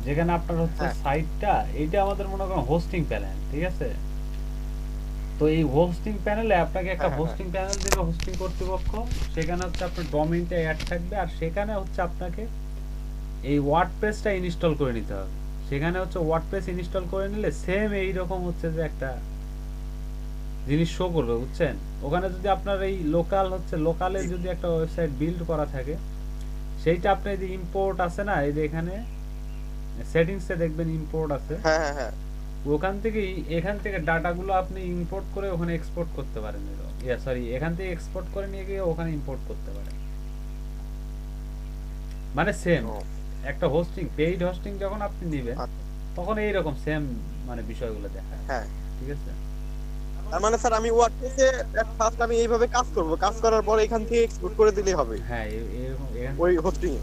যেখানে আপনার হচ্ছে হ্যাঁ। সাইটটা, এইটা আমাদের মনে করেন হোস্টিং প্যানেল, ঠিক আছে? তো এই হোস্টিং প্যানেলে আপনাকে একটা হ্যাঁ, হোস্টিং প্যানেল দিবে হোস্টিং কর্তৃপক্ষ, সেখানে হচ্ছে আপনার ডোমেইনটা অ্যাড থাকবে আর সেখানে হচ্ছে আপনাকে এই ওয়ার্ডপ্রেসটা ইনস্টল করে নিতে হবে। সেখানে হচ্ছে ওয়ার্ডপ্রেস ইনস্টল করে নিলে সেম এই রকম হচ্ছে যে একটা জিনিস শো করবে, বুঝছেন? ওখানে যদি আপনার এই লোকালে যদি একটা ওয়েবসাইট বিল্ড করা থাকে, সেইটা আপনি যে ইম্পোর্ট আছে না, এই যে এখানে সেটিংসে দেখবেন ইম্পোর্ট আছে, হ্যাঁ হ্যাঁ হ্যাঁ এখান থেকে ডাটাগুলো আপনি ইম্পোর্ট করে ওখানে এক্সপোর্ট করতে পারেন। এখান থেকে এক্সপোর্ট করে নিয়ে গিয়ে ওখানে ইম্পোর্ট করতে পারেন। মানে সেম ও, একটা হোস্টিং, পেইড হোস্টিং যখন আপনি নেবেন আচ্ছা। তখন এইরকম সেম মানে বিষয়গুলো দেখায়, হ্যাঁ, ঠিক আছে? তার মানে স্যার আমি ওয়ার্ডপ্রেসে ফার্স্ট আমি এইভাবে কাজ করব, কাজ করার পর এখান থেকে এক্সপোর্ট করে দিলেই হবে হ্যাঁ, এরকম ওই হোস্টিং এ।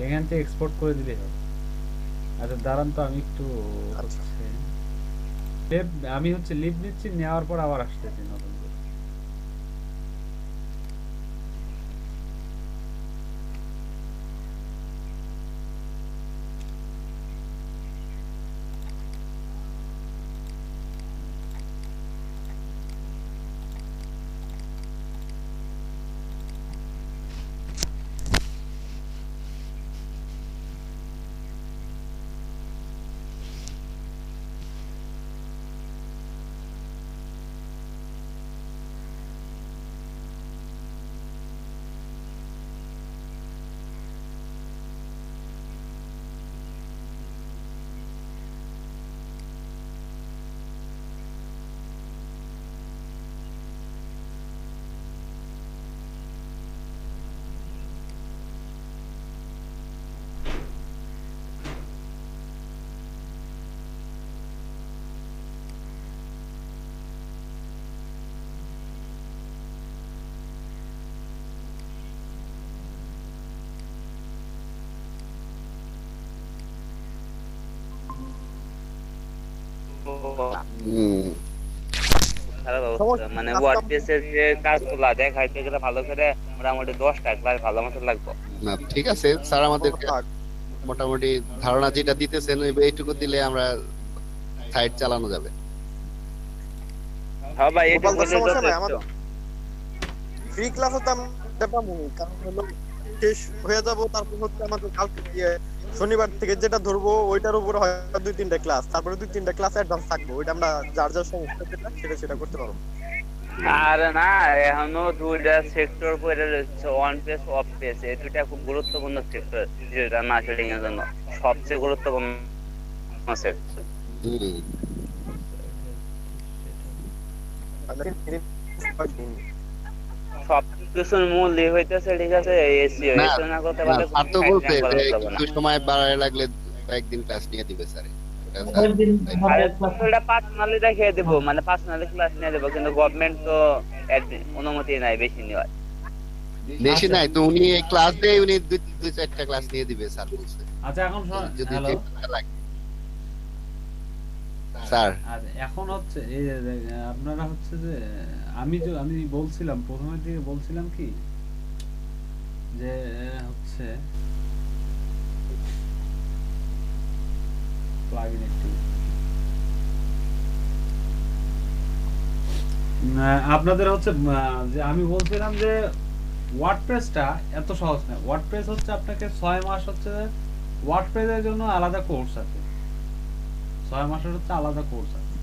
এখান থেকে এক্সপোর্ট করে দিলেই হবে। আচ্ছা দাঁড়ান তো, আমি একটু আচ্ছা। হচ্ছে আমি হচ্ছে লিভ নিচ্ছি, নেওয়ার পর আবার আসতেছি নতুন করে। হুম। খারাপ অবস্থা, মানে ওয়ার্ডপ্রেস এর যে কাজগুলা দেখাইতে গেলে ভালো করে মোটামুটি 10টা ক্লাস ভালো মতো লাগবে। না ঠিক আছে স্যার, আমাদেরকে মোটামুটি ধারণা যেটা দিতেছেন এইটুকু দিলে আমরা সাইট চালানো যাবে। হ্যাঁ ভাই, এটা গোপাল, তো বলে সমস্যা নাই, যথেষ্ট। আমাদের ফ্রি ক্লাসে তো আমরা পাবো, কারণ হলো শেষ হয়ে যাব, তারপর হচ্ছে আমাদের কালকে শনিবার থেকে যেটা ধরবো ওইটার উপর হয় 2-3টা ক্লাস, তারপরে 2-3টা ক্লাস অ্যাডভান্স থাকবে, ওইটা আমরা যার যার সমস্যা যেটা সেটা করতে পারবো। আরে না, এখনো দুইটা সেক্টর পড়ে রয়েছে, অন পেজ অফ পেজ। এই দুইটা খুব গুরুত্বপূর্ণ সেক্টর ডিজিটাল মার্কেটিং এর জন্য, সবচেয়ে গুরুত্বপূর্ণ সেক্টর। হুম। সবকিছুর মূলই হইতেছে, ঠিক আছে, এসইও। না এসইও না করতে না, পারলে স্যার তো কোনো বলছে কাজ যে করা যাবে না। কিছু সময় বাড়ায় লাগলে কয়েকদিন ক্লাস নিয়ে দিবে স্যার। কয়েকদিন আরে ক্লাস ওটা পার্সোনালি দেখিয়ে দেবো, মানে পার্সোনালি ক্লাস নিয়ে দেবো, কিন্তু গভর্নমেন্ট তো অনুমতি নাই বেশি নেওয়ার। বেশি নাই তো, উনি ক্লাস দেয়, উনি 2-4টা ক্লাস নিয়ে দিবে স্যার বলছে। আচ্ছা এখন যদি হ্যালো, যে লাগে। স্যার আর এখন হচ্ছে এই যে আপনারা হচ্ছে যে আমি বলছিলাম প্রথমের দিকে বলছিলাম কি যে হচ্ছে প্লাগইন একটু আপনাদের হচ্ছে যে আমি বলছিলাম যে ওয়ার্ডপ্রেসটা এত সহজ না। ওয়ার্ডপ্রেস হচ্ছে আপনাকে 6 মাস হচ্ছে ওয়ার্ডপ্রেসের জন্য আলাদা কোর্স আছে, 6 মাসের হচ্ছে আলাদা কোর্স আছে।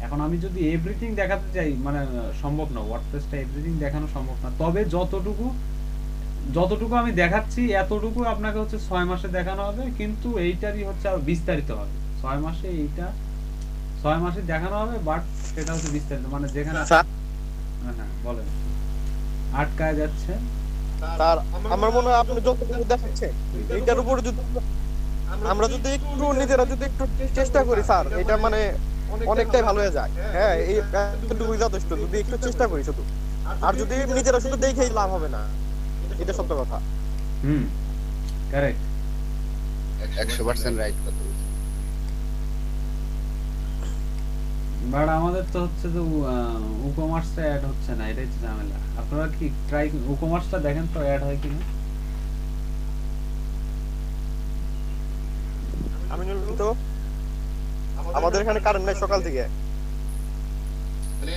এখন আমি যদি এভরিথিং দেখাতে চাই মানে সম্ভব না, ওয়ার্ডপ্রেসটা এভরিথিং দেখানো সম্ভব না। তবে যতটুকু আমি দেখাচ্ছি এতটুকু আপনাকে হচ্ছে 6 মাসে দেখানো হবে, কিন্তু এইটারই হচ্ছে আরো বিস্তারিত হবে। 6 মাসে এইটা 6 মাসে দেখানো হবে, বাট সেটা হচ্ছে বিস্তারিত, মানে যেখানে স্যার হ্যাঁ বলেন আটকায় যাচ্ছে। স্যার আমার মনে হয় আপনি যতটুকু দেখাচ্ছেন এইটার উপর যদি আমরা যদি একটু নিজেরা যদি একটু চেষ্টা করি স্যার, এটা মানে অনেকটাই ভালো হয়ে যায়। হ্যাঁ, এই এতটুকুই যথেষ্ট, যদি একটু চেষ্টা করি শুধু। আর যদি নিজেরা শুধু দেখেই লাভ হবে না, এটা সত্য কথা। কারেক্ট 100% রাইট কথা বলছেন। বাট আমাদের তো হচ্ছে যে ই-কমার্সটা অ্যাড হচ্ছে না, এটাই তো ঝামেলা। আপনারা কি ট্রাই ই-কমার্সটা দেখেন তো অ্যাড হয় কিনা। আমি তো আমাদের এখানে কারেন্ট নাই সকাল থেকে।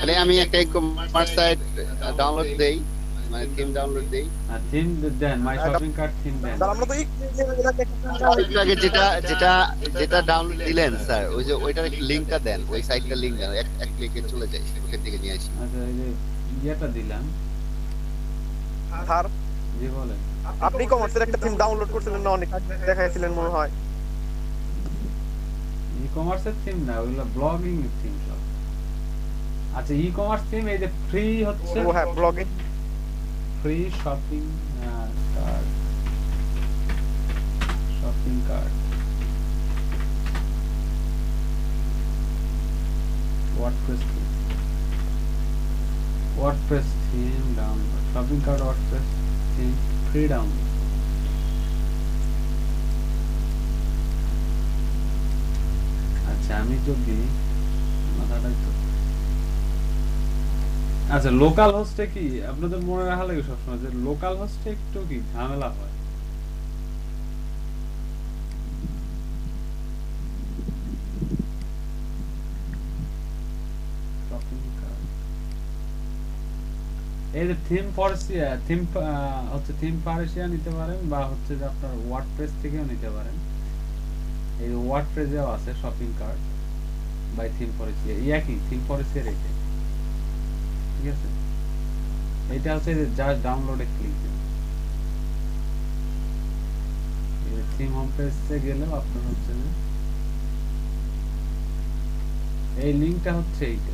মানে আমি একটা ই-কমার্স সাইট ডাউনলোড দেই, মানে থিম ডাউনলোড দেই। আর থিম দেন, মাই শপিং কার্ট থিম দেন। স্যার আমরা তো একটু আগে যেটা ডাউনলোড দিলেন স্যার, ওই যে ওইটার লিংকটা দেন, ওই সাইটটার লিংক দেন, এক ক্লিকে চলে যায়, ওখান থেকে নিয়ে আসি। আচ্ছা এই যে ইয়েটা দিলাম। স্যার জি বলেন। আপনি কমার্সের একটা থিম ডাউনলোড করছিলেন না, অনেক দেখাইছিলেন মনে হয়। ই-কমার্সের থিম না, ওগুলো ব্লগিং থিম সব। আচ্ছা ই-কমার্স থিম এই যে ফ্রি হচ্ছে, ও হ্যাঁ, ব্লগে free shopping cart, shopping cart WordPress theme download, shopping cart WordPress theme free download. আচ্ছা আমি যদি মাথাটাই তো আচ্ছা লোকাল হোস্টে কি আপনাদের মনে রাখা লাগে সবসময় যে লোকাল হোস্টে একটু কি ঝামেলা হয়। এই যে থিম ফরসিয়া থিম হচ্ছে থিম ফারেসিয়া নিতে পারেন, বা হচ্ছে যে আপনার ওয়ার্ডপ্রেস থেকেও নিতে পারেন। এই ওয়ার্ডপ্রেসেও আছে শপিং কার্ট বাই থিম ফরসিয়া, একই থিম ফরসিয়ার এইটা, ঠিক আছে। এটা হচ্ছে যে জাস্ট ডাউনলোডে ক্লিক দেন, থিম হোম পেজে গেলেও আপনার হচ্ছে যে এই লিংকটা হচ্ছে এইটা,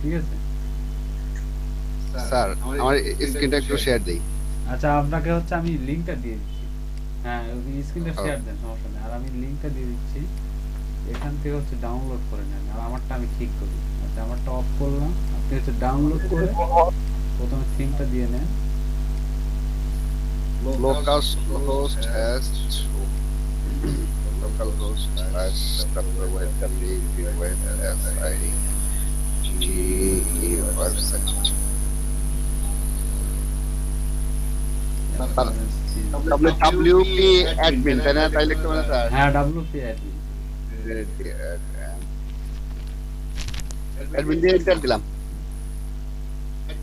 ঠিক আছে। স্যার আমার স্ক্রিনটা একটু শেয়ার দেই। আচ্ছা আপনাকে হচ্ছে আমি লিংকটা দিয়ে দিচ্ছি, হ্যাঁ স্ক্রিনটা শেয়ার দেন, সমস্যা নেই। আর আমি লিংকটা দিয়ে দিচ্ছি, এখান থেকে হচ্ছে ডাউনলোড করে নেন। আর আমারটা আমি ঠিক করি, আচ্ছা আমারটা অফ করলাম, আপনি হচ্ছে ডাউনলোড করে প্রথমে থিমটা দিয়ে নেন। Localhost has WP admin, তাই না? তাই লিখতে হবে স্যার। হ্যাঁ WP admin। অ্যাডমিন দিয়ে এন্টার দিলাম।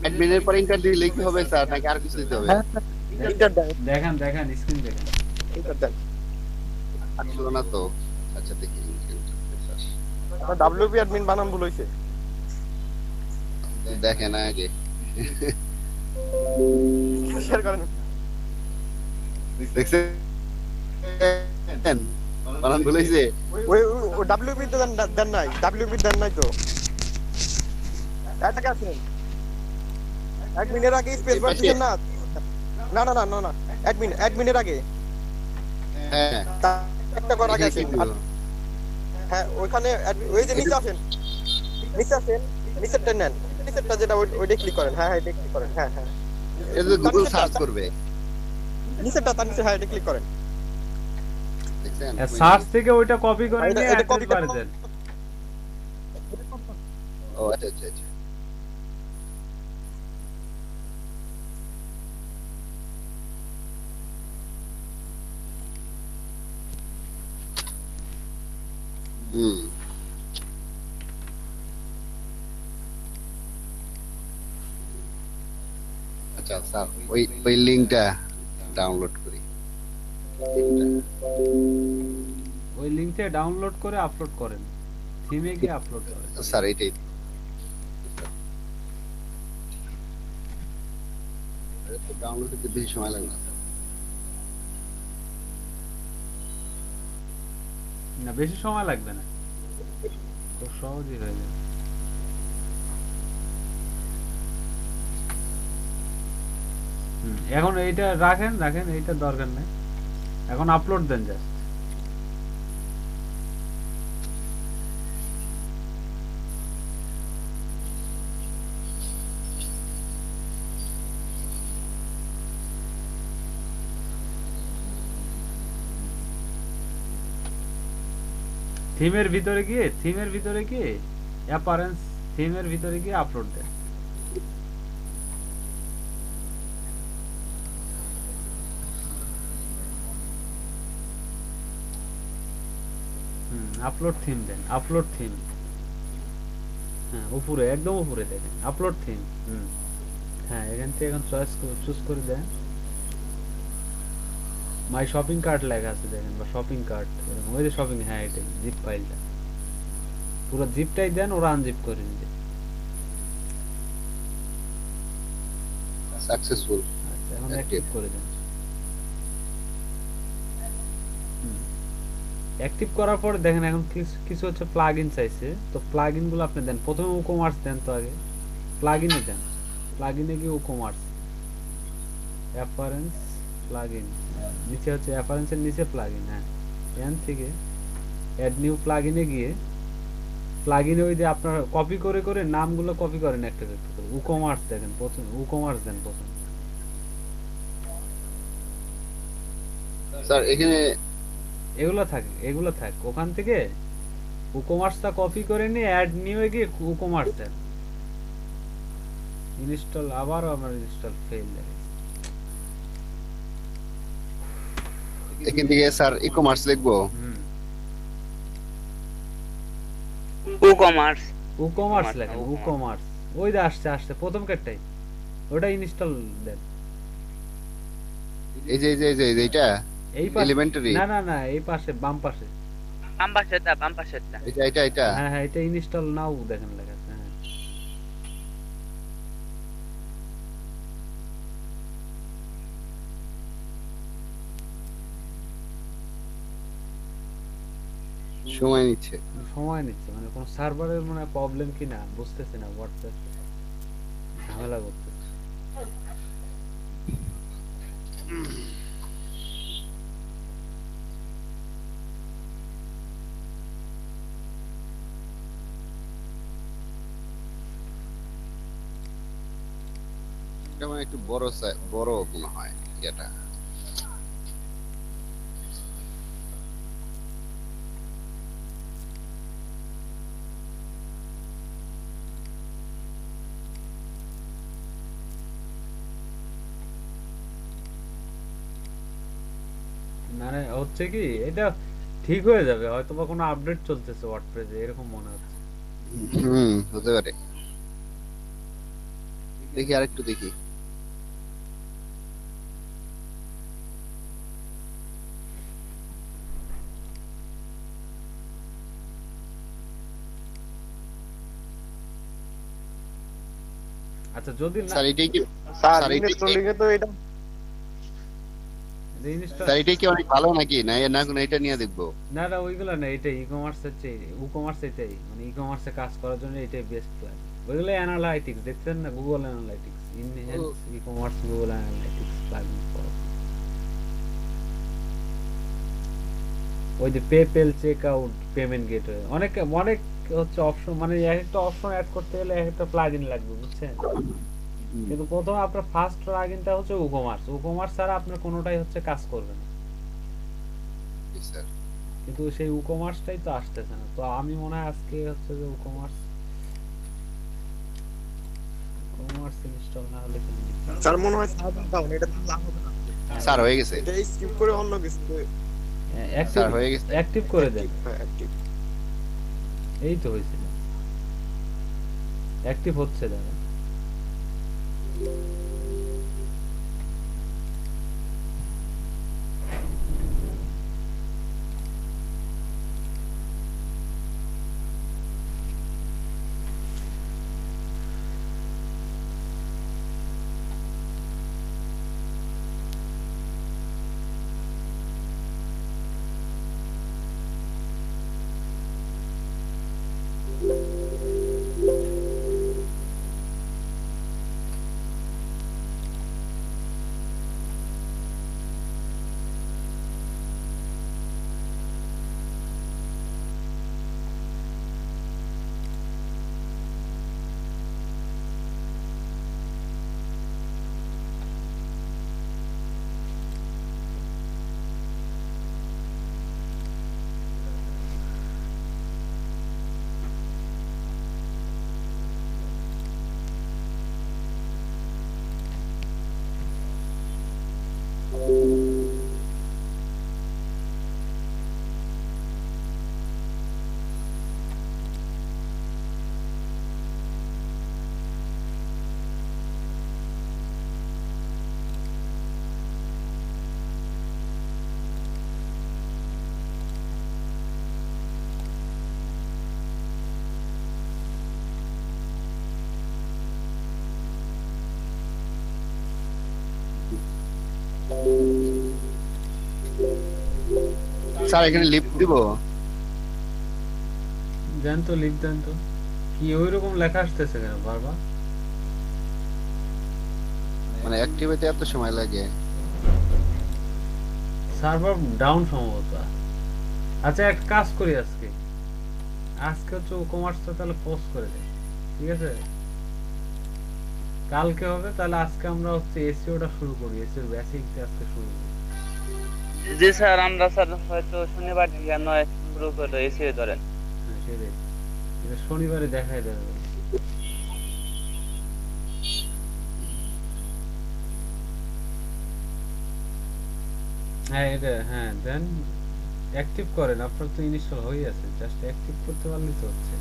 অ্যাডমিনের পর এন্টার দিলে কি হবে স্যার, নাকি আর কিছু দিতে হবে? দেখেন স্ক্রিন দেখেন। আসলো না তো, আচ্ছা দেখি। WP অ্যাডমিন বানান ভুল হইছে, দেখেন আগে শেয়ার করেন। দেখছেন বানান ভুল হইছে। ওই WP তো দেন নাই, WP দেন নাই তো। এটা কাছে অ্যাডমিনের আগে স্পেস বার দিছেন না? না না না না না, অ্যাডমিনের আগে হ্যাঁ একটা করা গেছে। হ্যাঁ ওইখানে ওই যে নিচে আসেন, নিচেরটা নেন, নিচেরটা যেটা ওইটা ক্লিক করেন। হ্যাঁ এটা ক্লিক করেন। হ্যাঁ এটা গুগল সার্চ করবে। নিচেরটা তার নিচে, হ্যাঁ এটা ক্লিক করেন। দেখছেন সার্চ থেকে ওইটা কপি করে এটা- নিয়ে এটা অ্যাড্রেস copy বারে করে- দেন। ও আচ্ছা আচ্ছা আচ্ছা হুম আচ্ছা স্যার ওই লিংকটা ডাউনলোড করি ওই লিংক থেকে ডাউনলোড করে আপলোড করেন, থিমে গিয়ে আপলোড করেন। স্যার এটাই ডাউনলোড করতে বেশি সময় লাগে না স্যার। না বেশি সময় লাগবে না, খুব সহজেই হয়ে যাবে। এখন এইটা রাখেন, এইটা দরকার নেই, এখন আপলোড দেন জাস্ট। থিমের ভিতরে গিয়ে অ্যাপারেন্স থিমের ভিতরে গিয়ে আপলোড দেন। আপলোড থিম দেন, আপলোড থিম, হ্যাঁ উপরে একদম উপরে দেখেন আপলোড থিম। হ্যাঁ এখান থেকে এখন চুজ করে দেন। মাই শপিং কার্ট লেখা আছে দেখেন, বা শপিং কার্ট এরকম, ওই যে শপিং, হ্যাঁ এটাই জিপ ফাইলটা, পুরো জিপটাই দেন, ওরা আনজিপ করে নিবে। সাকসেসফুল আচ্ছা এখন অ্যাক্টিভ করে দেন। অ্যাক্টিভ করার পর দেখেন এখন কিছু হচ্ছে প্লাগইন চাইছে, তো প্লাগইন গুলো আপনি দেন। প্রথমে WooCommerce দেন, তো আগে প্লাগইনে দেন, প্লাগইনে গিয়ে WooCommerce অ্যাপারেন্স প্লাগইন, নিচে হচ্ছে অ্যাপারেন্সের নিচে প্লাগইন, হ্যাঁ এখান থেকে অ্যাড নিউ প্লাগইনে গিয়ে প্লাগইনে ওই যে আপনার কপি করে করে নামগুলো কপি করেন একটা করে WooCommerce দেখেন, প্রথমে WooCommerce দেন প্রথমে। স্যার এখানে এগুলো থাক ওখান থেকে WooCommerceটা কপি করে নিয়ে অ্যাড নিউ গিয়ে WooCommerce দেন। ইনস্টল, আবার আমার ইনস্টল ফেল লাগে। এখান থেকে স্যার ই-কমার্স লিখবো। WooCommerce লেখেন, WooCommerce ওই যে আসছে প্রথম কারটাই, ওটা ইনস্টল দেন। এই যে এইটা এই পাশে, এলিমেন্টারি, না এই পাশে বাম পাশে, এটা হ্যাঁ এটা ইনস্টল নাও দেখেন লেখা আছে, হ্যাঁ সময় নিচ্ছে। মানে কোন সার্ভারের মানে প্রবলেম কিনা বুঝতেছি না, হোয়াটসঅ্যাপ ঝামেলা করতেছে। এটা মানে একটু বড় মনে হয় এটা। মানে হচ্ছে কি এটা ঠিক হয়ে যাবে, হয়তো বা কোনো আপডেট চলতেছে ওয়ার্ডপ্রেসে, এরকম মনে হচ্ছে। হতে পারে, দেখি আরেকটু দেখি। আচ্ছা যদি না স্যার এটাই কি স্যার স্যার এটাই ইনস্টলিং এ তো এটা স্যার এটাই কি অনেক ভালো নাকি, না না কোনো এটা নিয়ে দেখবো? না ওইগুলো না, এটাই ই-কমার্সের চেয়ে WooCommerce এটাই, মানে ই-কমার্সে কাজ করার জন্য এটাই বেস্ট প্ল্যান। ওইগুলো অ্যানালাইটিক্স দেখছেন না, Google analytics, enhance e-commerce Google analytics plugin করো। ওই যে PayPal check out payment gateway, অনেক হচ্ছে অপশন, মানে এক একটা অপশন অ্যাড করতে গেলে এক একটা প্লাগইন লাগবে, বুঝছেন? কিন্তু প্রথমে আপনার ফার্স্ট লাগিনটা হচ্ছে উকমার্স। উকমার্স ছাড়া আপনার কোনোটাই হচ্ছে কাজ করবে না। জি স্যার। কিন্তু সেই উকমার্সটাই তো আসতেছে না। তো আমি মনে হয় আজকে হচ্ছে যে উকমার্স ইনস্টল না হলে কি স্যার মনে হয় সার্ভার ডাউন, এটা তো লাভ হবে না। স্যার হয়ে গেছে। এটা স্কিপ করে অন্য কিছু স্যার হয়ে গেছে। অ্যাক্টিভ করে দেন। অ্যাক্টিভ। এই তো হয়েছিল, অ্যাক্টিভ হচ্ছে দাদা। স্যার এখানে লিফট দিব? দেন তো, লিখ দেন তো। কি ওইরকম লেখা আসতেছে কেন বারবার? মানে অ্যাক্টিভ হতে এত সময় লাগে? সার্ভার ডাউন সম্ভবত। আচ্ছা একটা কাজ করি, আজকে হচ্ছে কমার্সটা তাহলে পোস্ট করে দেয়, ঠিক আছে? কালকে হবে, তাহলে আজকে আমরা হচ্ছে এসইওটা শুরু করি, এসইওর বেসিকটা আজকে শুরু করি। জি স্যার, আমরা স্যার হয়তো শনিবার থেকে নয় শুরু করে এসে ধরেন। হ্যাঁ সেটাই, এটা শনিবারে দেখাই দেবে। হ্যাঁ এটা, হ্যাঁ দেন অ্যাক্টিভ করেন। আপনার তো ইনস্টল হয়ে আছে, জাস্ট অ্যাক্টিভ করতে পারলেই তো হচ্ছে।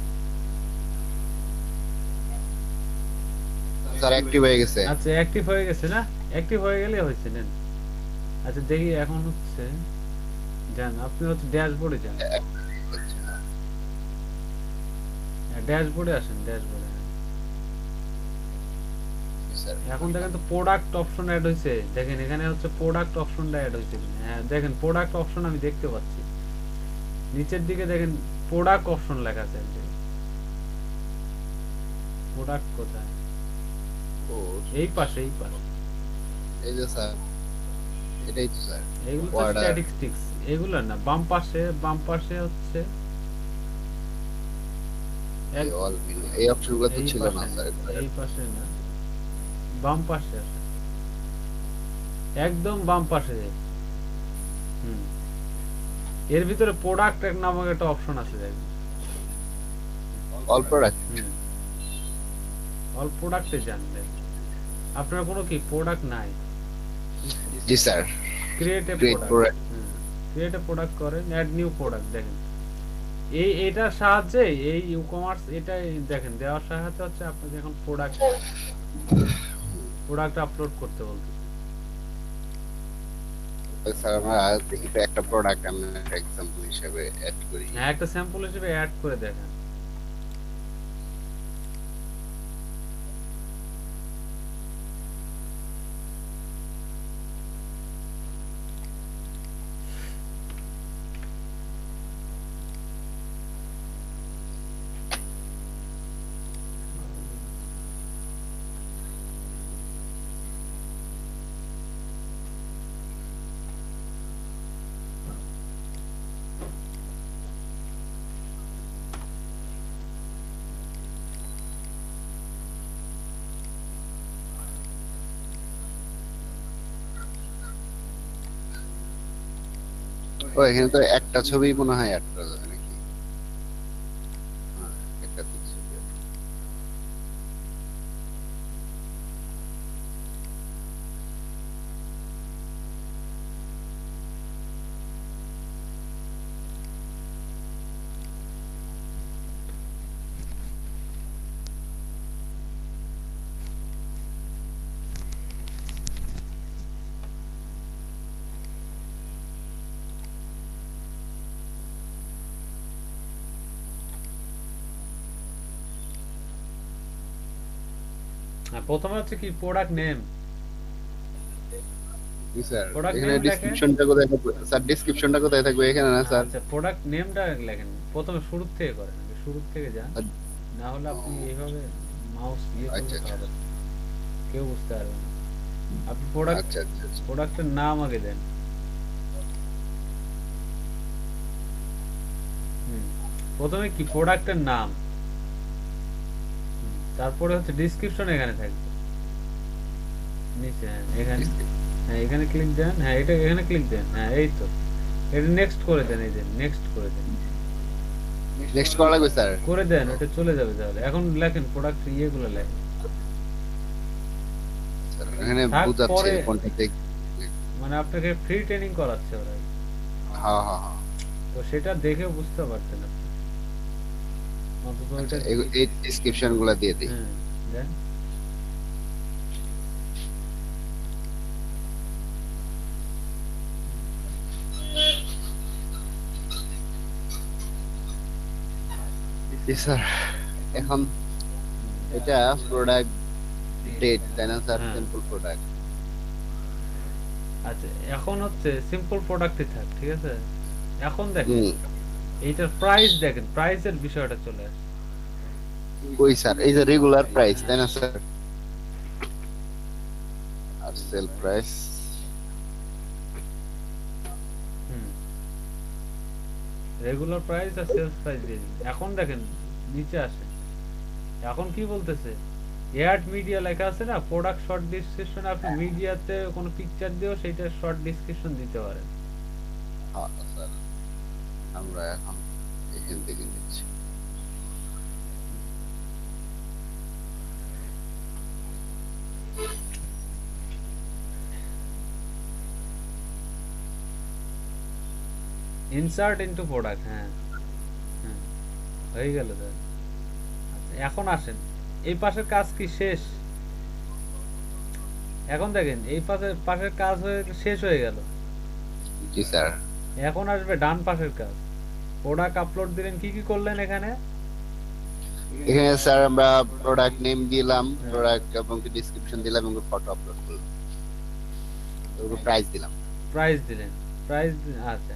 স্যার অ্যাক্টিভ হয়ে গেছে। আচ্ছা অ্যাক্টিভ হয়ে গেছে না? অ্যাক্টিভ হয়ে গেলে হয়েছে, নেন। আচ্ছা দেখি এখন হচ্ছে, যান আপনি হচ্ছে ড্যাশবোর্ডে যান, ড্যাশবোর্ডে আসেন, ড্যাশবোর্ডে। এখন দেখেন তো প্রোডাক্ট অপশন অ্যাড হয়েছে, দেখেন এখানে হচ্ছে প্রোডাক্ট অপশনটা অ্যাড হয়েছে। হ্যাঁ দেখেন প্রোডাক্ট অপশন আমি দেখতে পাচ্ছি, নিচের দিকে দেখেন প্রোডাক্ট অপশন লেখা আছে। প্রোডাক্ট কোথায়? ও এই পাশে, এই পাশে। এই যে স্যার, এটাই তো স্যার। এগুলো তো Order. স্ট্যাটিস্টিক্স, এগুলো না। বাম পাশে, বাম পাশে হচ্ছে এই অল এই অপশনগুলো তো এই ছিল না পাশে, স্যার। এই পাশে না, বাম পাশে আছে, একদম বাম পাশে। হুম, এর ভিতরে প্রোডাক্ট এক নামক একটা অপশন আছে, দেখেন। All product. হুম, অল প্রোডাক্টে যান, দেখেন। আপনার কোনো কি প্রোডাক্ট নাই? জি sir. Create a Create product, product. Create a product করেন, অ্যাড নিউ প্রোডাক্ট, দেখেন। এটার সাহায্যে, এই ই-কমার্স এটা দেখেন দেওয়ার সাহায্যে হচ্ছে আপনাকে এখন প্রোডাক্ট আপলোড করতে বলতে। স্যার আমরা এটা একটা প্রোডাক্ট আমরা এক্সাম্পল হিসেবে অ্যাড করি। হ্যাঁ একটা স্যাম্পল হিসেবে অ্যাড করে দেখেন। ও এখানে তো একটা ছবি মনে হয় অ্যাড করা যাবে নাকি? হ্যাঁ, একটা তো ছবি add। প্রথমে হচ্ছে কি প্রোডাক্ট নেম, জি স্যার, Product এখানে name লেখে। ডেসক্রিপশনটা কোথায় থাকবে স্যার? ডেসক্রিপশনটা কোথায় থাকবে? এখানে না স্যার? আচ্ছা প্রোডাক্ট নেমটা লেখেন, প্রথমে শুরু থেকে করেন, শুরু থেকে যান, না হলে আপনি এইভাবে মাউস ইয়ে আচ্ছা, করতে আচ্ছা। হবে, কেউ বুঝতে পারবে না। আপনি প্রোডাক্ট আচ্ছা আচ্ছা আচ্ছা। প্রোডাক্টের নাম আগে দেন। হুম, প্রথমে কি প্রোডাক্টের নাম, তারপরে হচ্ছে ডেসক্রিপশন এখানে থাকবে নিচে, হ্যাঁ এখানে, হ্যাঁ এখানে ক্লিক দেন, হ্যাঁ এটা এখানে ক্লিক দেন, হ্যাঁ এই তো, এটা নেক্সট করে দেন, এই যে নেক্সট করে দেন, নেক্সট করা লাগবে স্যার? করে দেন, এটা চলে যাবে তাহলে। এখন লেখেন প্রোডাক্ট ইয়েগুলো লেখেন, স্যার, এখানে তারপরে- বুঝাচ্ছে কোনটা দেখ। মানে আপনাকে ফ্রি ট্রেনিং করাচ্ছে ওরা, হ্যাঁ হ্যাঁ হ্যাঁ। তো সেটা দেখে বুঝতে পারতেন আপনি, অন্তত আচ্ছা, ওইটা, এই ডেসক্রিপশন গুলা দিয়ে দিই। হ্যাঁ দেন। জি স্যার, এখন এটা প্রোডাক্ট ডেট তাই না স্যার? হ্যাঁ। Simple product. আচ্ছা এখন হচ্ছে সিম্পল প্রোডাক্টই থাক, ঠিক আছে। এখন দেখেন হুম, এইটার প্রাইস দেখেন, প্রাইসের বিষয়টা চলে আসে। ওই স্যার এই যে রেগুলার প্রাইস তাই না স্যার? আর সেল প্রাইস। রেগুলার প্রাইস আর সেলস প্রাইস দিয়ে দিন। এখন দেখেন নিচে আসে, এখন কি বলতেছে, এয়াড মিডিয়া লেখা আছে না, প্রোডাক্ট শর্ট ডেসক্রিপশন, আপনি মিডিয়াতে কোনো পিকচার দিয়েও সেটা শর্ট ডেসক্রিপশন দিতে পারেন। হ্যাঁ স্যার, আমরা এখন এখান থেকে নিচ্ছি। ইনসার্ট ইনটু প্রোডাক্ট, হ্যাঁ হ্যাঁ হয়ে গেল স্যার। আচ্ছা, এখন আসেন এই পাশের কাজ কি শেষ? এখন দেখেন এই পাশের কাজ হয়ে শেষ হয়ে গেল, জি স্যার। এখন আসবে ডান পাশের কাজ। প্রোডাক্ট আপলোড দিলেন, কি কি করলেন এখানে? এখানে স্যার আমরা প্রোডাক্ট নেম দিলাম, প্রোডাক্ট এবং ডেসক্রিপশন দিলাম এবং ফটো আপলোড করলাম, প্রাইস দিলাম। প্রাইস দিলেন, প্রাইস, আচ্ছা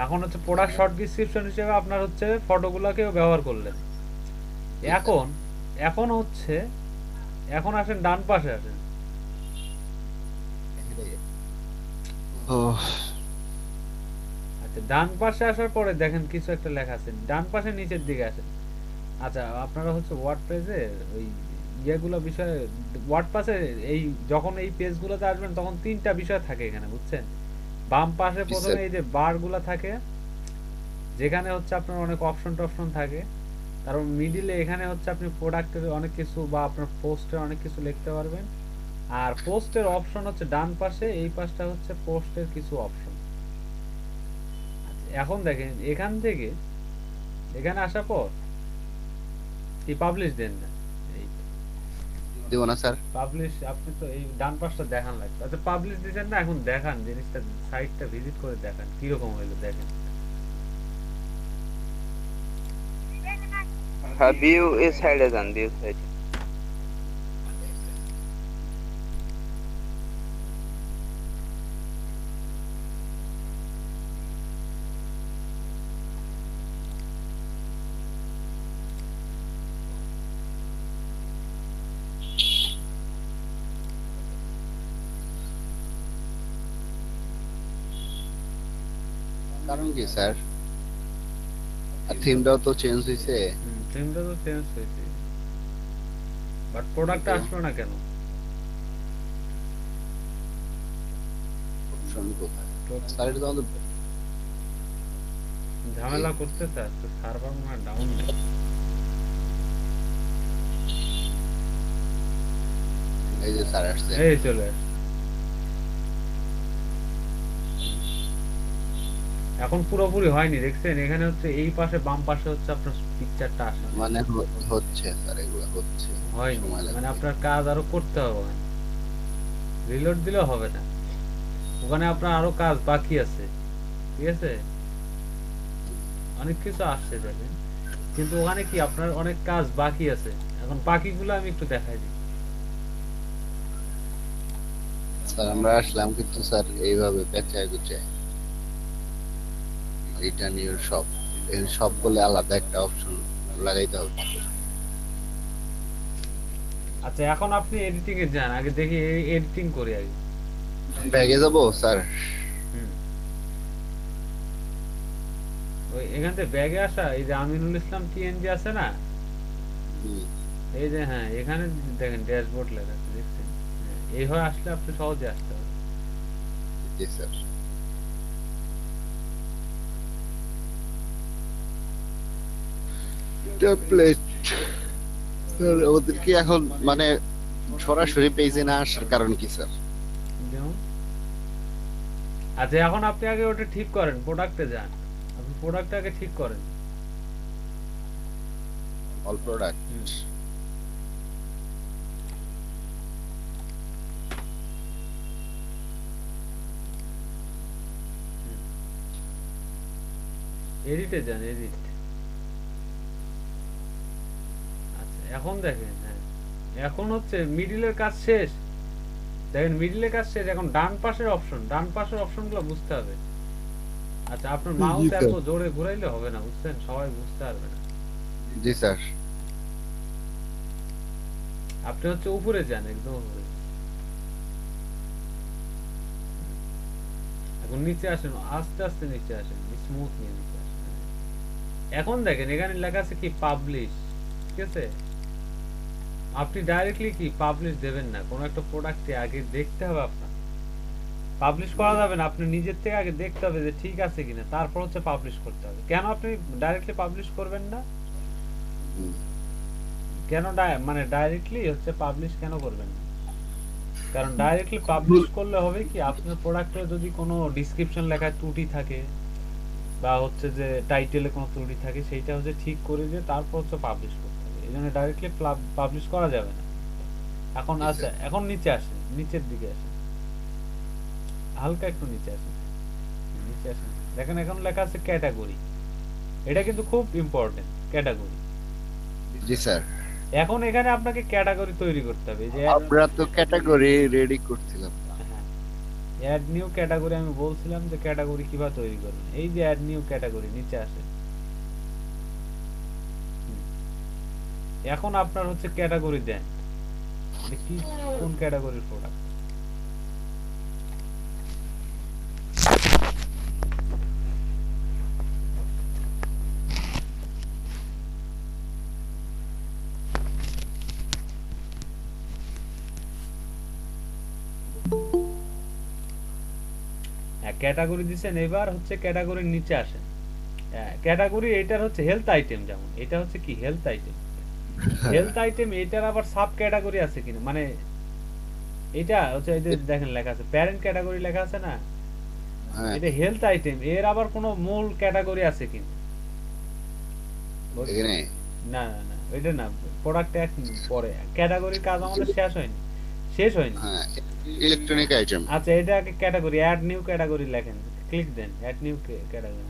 এখন হচ্ছে প্রোডাক্ট শর্ট ডেসক্রিপশন হিসেবে আপনার হচ্ছে ফটোগুলোকেও ব্যবহার করলেন। এখন এখন হচ্ছে, এখন আসেন ডান পাশে আসেন। ও আচ্ছা ডান পাশে আসার পরে দেখেন কিছু একটা লেখা আছে, ডান পাশে নিচের দিকে আসেন। আচ্ছা আপনারা হচ্ছে ওয়ার্ডপ্রেসে ওই ইয়েগুলো বিষয়ে, ওয়ার্ডপ্রেসে এই যখন এই পেজগুলোতে আসবেন তখন তিনটা বিষয় থাকে এখানে, বুঝছেন? বাম পাশে জি, প্রথমে স্যার। এই যে বারগুলো থাকে, যেখানে হচ্ছে আপনার অনেক অপশন টপশন থাকে, তারপর মিডিলে এখানে হচ্ছে আপনি প্রোডাক্টের অনেক কিছু বা আপনার পোস্টের অনেক কিছু লিখতে পারবেন। আর পোস্টের অপশন হচ্ছে ডান পাশে, এই পাশটা হচ্ছে পোস্টের কিছু অপশন। এখন দেখেন এখান থেকে এখানে আসার পর এই পাবলিশ দেন না, এই দিব না স্যার? পাবলিশ, আপনি তো এই ডান পাশটা দেখান লাগবে। আচ্ছা পাবলিশ দিচ্ছেন না, এখন দেখান জিনিসটা, সাইটটা ভিজিট করে দেখান কিরকম হইলো দেখেন। হ্যাঁ ভিউ এই সাইডে যান, ভিউ সাইডে। কারণ কি স্যার? আর থিমটাও তো চেঞ্জ হয়েছে। থিমটা তো চেঞ্জ হয়েছে, বাট প্রোডাক্টটা আসলো না কেন? অপশন কোথায় স্যার? এটা তো আমাদের ঝামেলা করতেছে আজকে সার্ভার মনে ডাউন। এই যে স্যার আসছে। এই চলে আসে। এখন পুরোপুরি হয়নি দেখছেন, এখানে হচ্ছে এই পাশে বাম পাশে হচ্ছে আপনার পিকচারটা আসে না। মানে হচ্ছে স্যার, এগুলো হচ্ছে, হয়নি, সময় মানে লাগবে। আপনার কাজ আরো করতে হবে, রিলোড দিলেও হবে না, ওখানে আপনার আরো কাজ বাকি আছে, ঠিক আছে? অনেক কিছু আসছে দেখেন, কিন্তু ওখানে কি আপনার অনেক কাজ বাকি আছে। এখন বাকিগুলো আমি একটু দেখাই দিই। স্যার আমরা আসলাম কিন্তু স্যার এইভাবে পেঁচায় গুচায় রিটার্ন ইউর শপ, এই সব বলে আলাদা একটা অপশন লাগাইতে হবে। আচ্ছা এখন আপনি এডিটিং এ যান, আগে দেখি এডিটিং করি আগে। ব্যাগে যাবো স্যার? হুম। ওই এখান থেকে ব্যাগে আসা, এই যে আমিনুল ইসলাম টিএনজি আছে না, হুম, এই যে হ্যাঁ এখানে দেখেন ড্যাশবোর্ড লেখা আছে দেখছেন, হ্যাঁ, এই হয়ে আসলে আপনি সহজে আসতে হবে। জি স্যার। টেমপ্লেট স্যার ওদের কি এখন মানে সরাসরি পেজে না আসার কারণ কি স্যার? যেমন আচ্ছা এখন আপনি আগে ওটা ঠিক করেন, প্রোডাক্টে যান, আপনি প্রোডাক্টটাকে ঠিক করেন। All product. হুম। এডিটে যান, এডিট। আচ্ছা এখন দেখেন, হ্যাঁ এখন হচ্ছে মিডিলের কাজ শেষ, দেখেন মিডিলের কাজ শেষ, এখন ডান পাশের অপশন, ডান পাশের অপশনগুলো বুঝতে হবে। আচ্ছা আপনার মাউস স্যার। এত জোরে ঘুরাইলে হবে না, বুঝছেন, সবাই বুঝতে পারবে না। জি স্যার। আপনি হচ্ছে উপরে যান, একদম উপরে, এখন নিচে আসেন, আস্তে আস্তে নিচে আসেন, স্মুথ নিয়ে নিচে আসেন। এখন দেখেন এখানে লেখা আছে কি পাবলিশ, ঠিক আছে? আপনি ডাইরেক্টলি কি পাবলিশ দেবেন না, কোনো একটা প্রোডাক্টে আগে দেখতে হবে আপনার, পাবলিশ করা যাবে না, আপনি নিজের থেকে আগে দেখতে হবে যে ঠিক আছে কিনা, তারপর হচ্ছে পাবলিশ করতে হবে। কেন আপনি ডাইরেক্টলি পাবলিশ করবেন না? হুম, কেন মানে ডাইরেক্টলি হচ্ছে পাবলিশ কেন করবেন না? কারণ ডাইরেক্টলি পাবলিশ করলে হবে কি, আপনার প্রোডাক্টে যদি কোনো ডিসক্রিপশন লেখায় ত্রুটি থাকে বা হচ্ছে যে টাইটেলে কোনো ত্রুটি থাকে, সেইটা হচ্ছে ঠিক করে দিয়ে তারপর হচ্ছে পাবলিশ করতে হবে, এই জন্য ডাইরেক্টলি পাবলিশ করা যাবে না। এখন জি আচ্ছা স্যার। এখন নিচে আসেন, নিচের দিকে আসেন, হালকা একটু নিচে আসেন, নিচে আসেন, দেখেন এখন লেখা আছে ক্যাটাগরি, এটা কিন্তু খুব ইম্পর্টেন্ট, ক্যাটাগরি। জি স্যার। এখন এখানে আপনাকে ক্যাটাগরি তৈরি করতে হবে, যে আমরা তো ক্যাটাগরি রেডি করছিলাম। হ্যাঁ অ্যাড নিউ ক্যাটাগরি, আমি বলছিলাম যে ক্যাটাগরি কিভাবে তৈরি করবেন, এই যে অ্যাড নিউ ক্যাটাগরি, নিচে আসে। এখন আপনার হচ্ছে ক্যাটাগরি দেন, এটা কি, কোন ক্যাটাগরির প্রোডাক্ট। ক্যাটাগরি দিছেন, এবার হচ্ছে ক্যাটাগরির নিচে আসেন। ক্যাটাগরি এটার হচ্ছে হেলথ আইটেম, যেমন এটা হচ্ছে কি হেলথ আইটেম, হেলথ আইটেম এটার আবার সাব ক্যাটাগরি আছে কিনা, মানে এটা হচ্ছে এই যে দেখেন লেখা আছে প্যারেন্ট ক্যাটাগরি লেখা আছে না, হ্যাঁ, এটা হেলথ আইটেম, এর আবার কোনো মূল ক্যাটাগরি আছে কিনা? এখানে না না না ওইটা না, প্রোডাক্ট এক পরে, ক্যাটাগরির কাজ আমাদের শেষ হয়নি, শেষ হয়নি। হ্যাঁ ইলেকট্রনিক আইটেম। আচ্ছা এটা আগে ক্যাটাগরি, অ্যাড নিউ ক্যাটাগরি লেখেন, ক্লিক দেন, অ্যাড নিউ ক্যাটাগরি,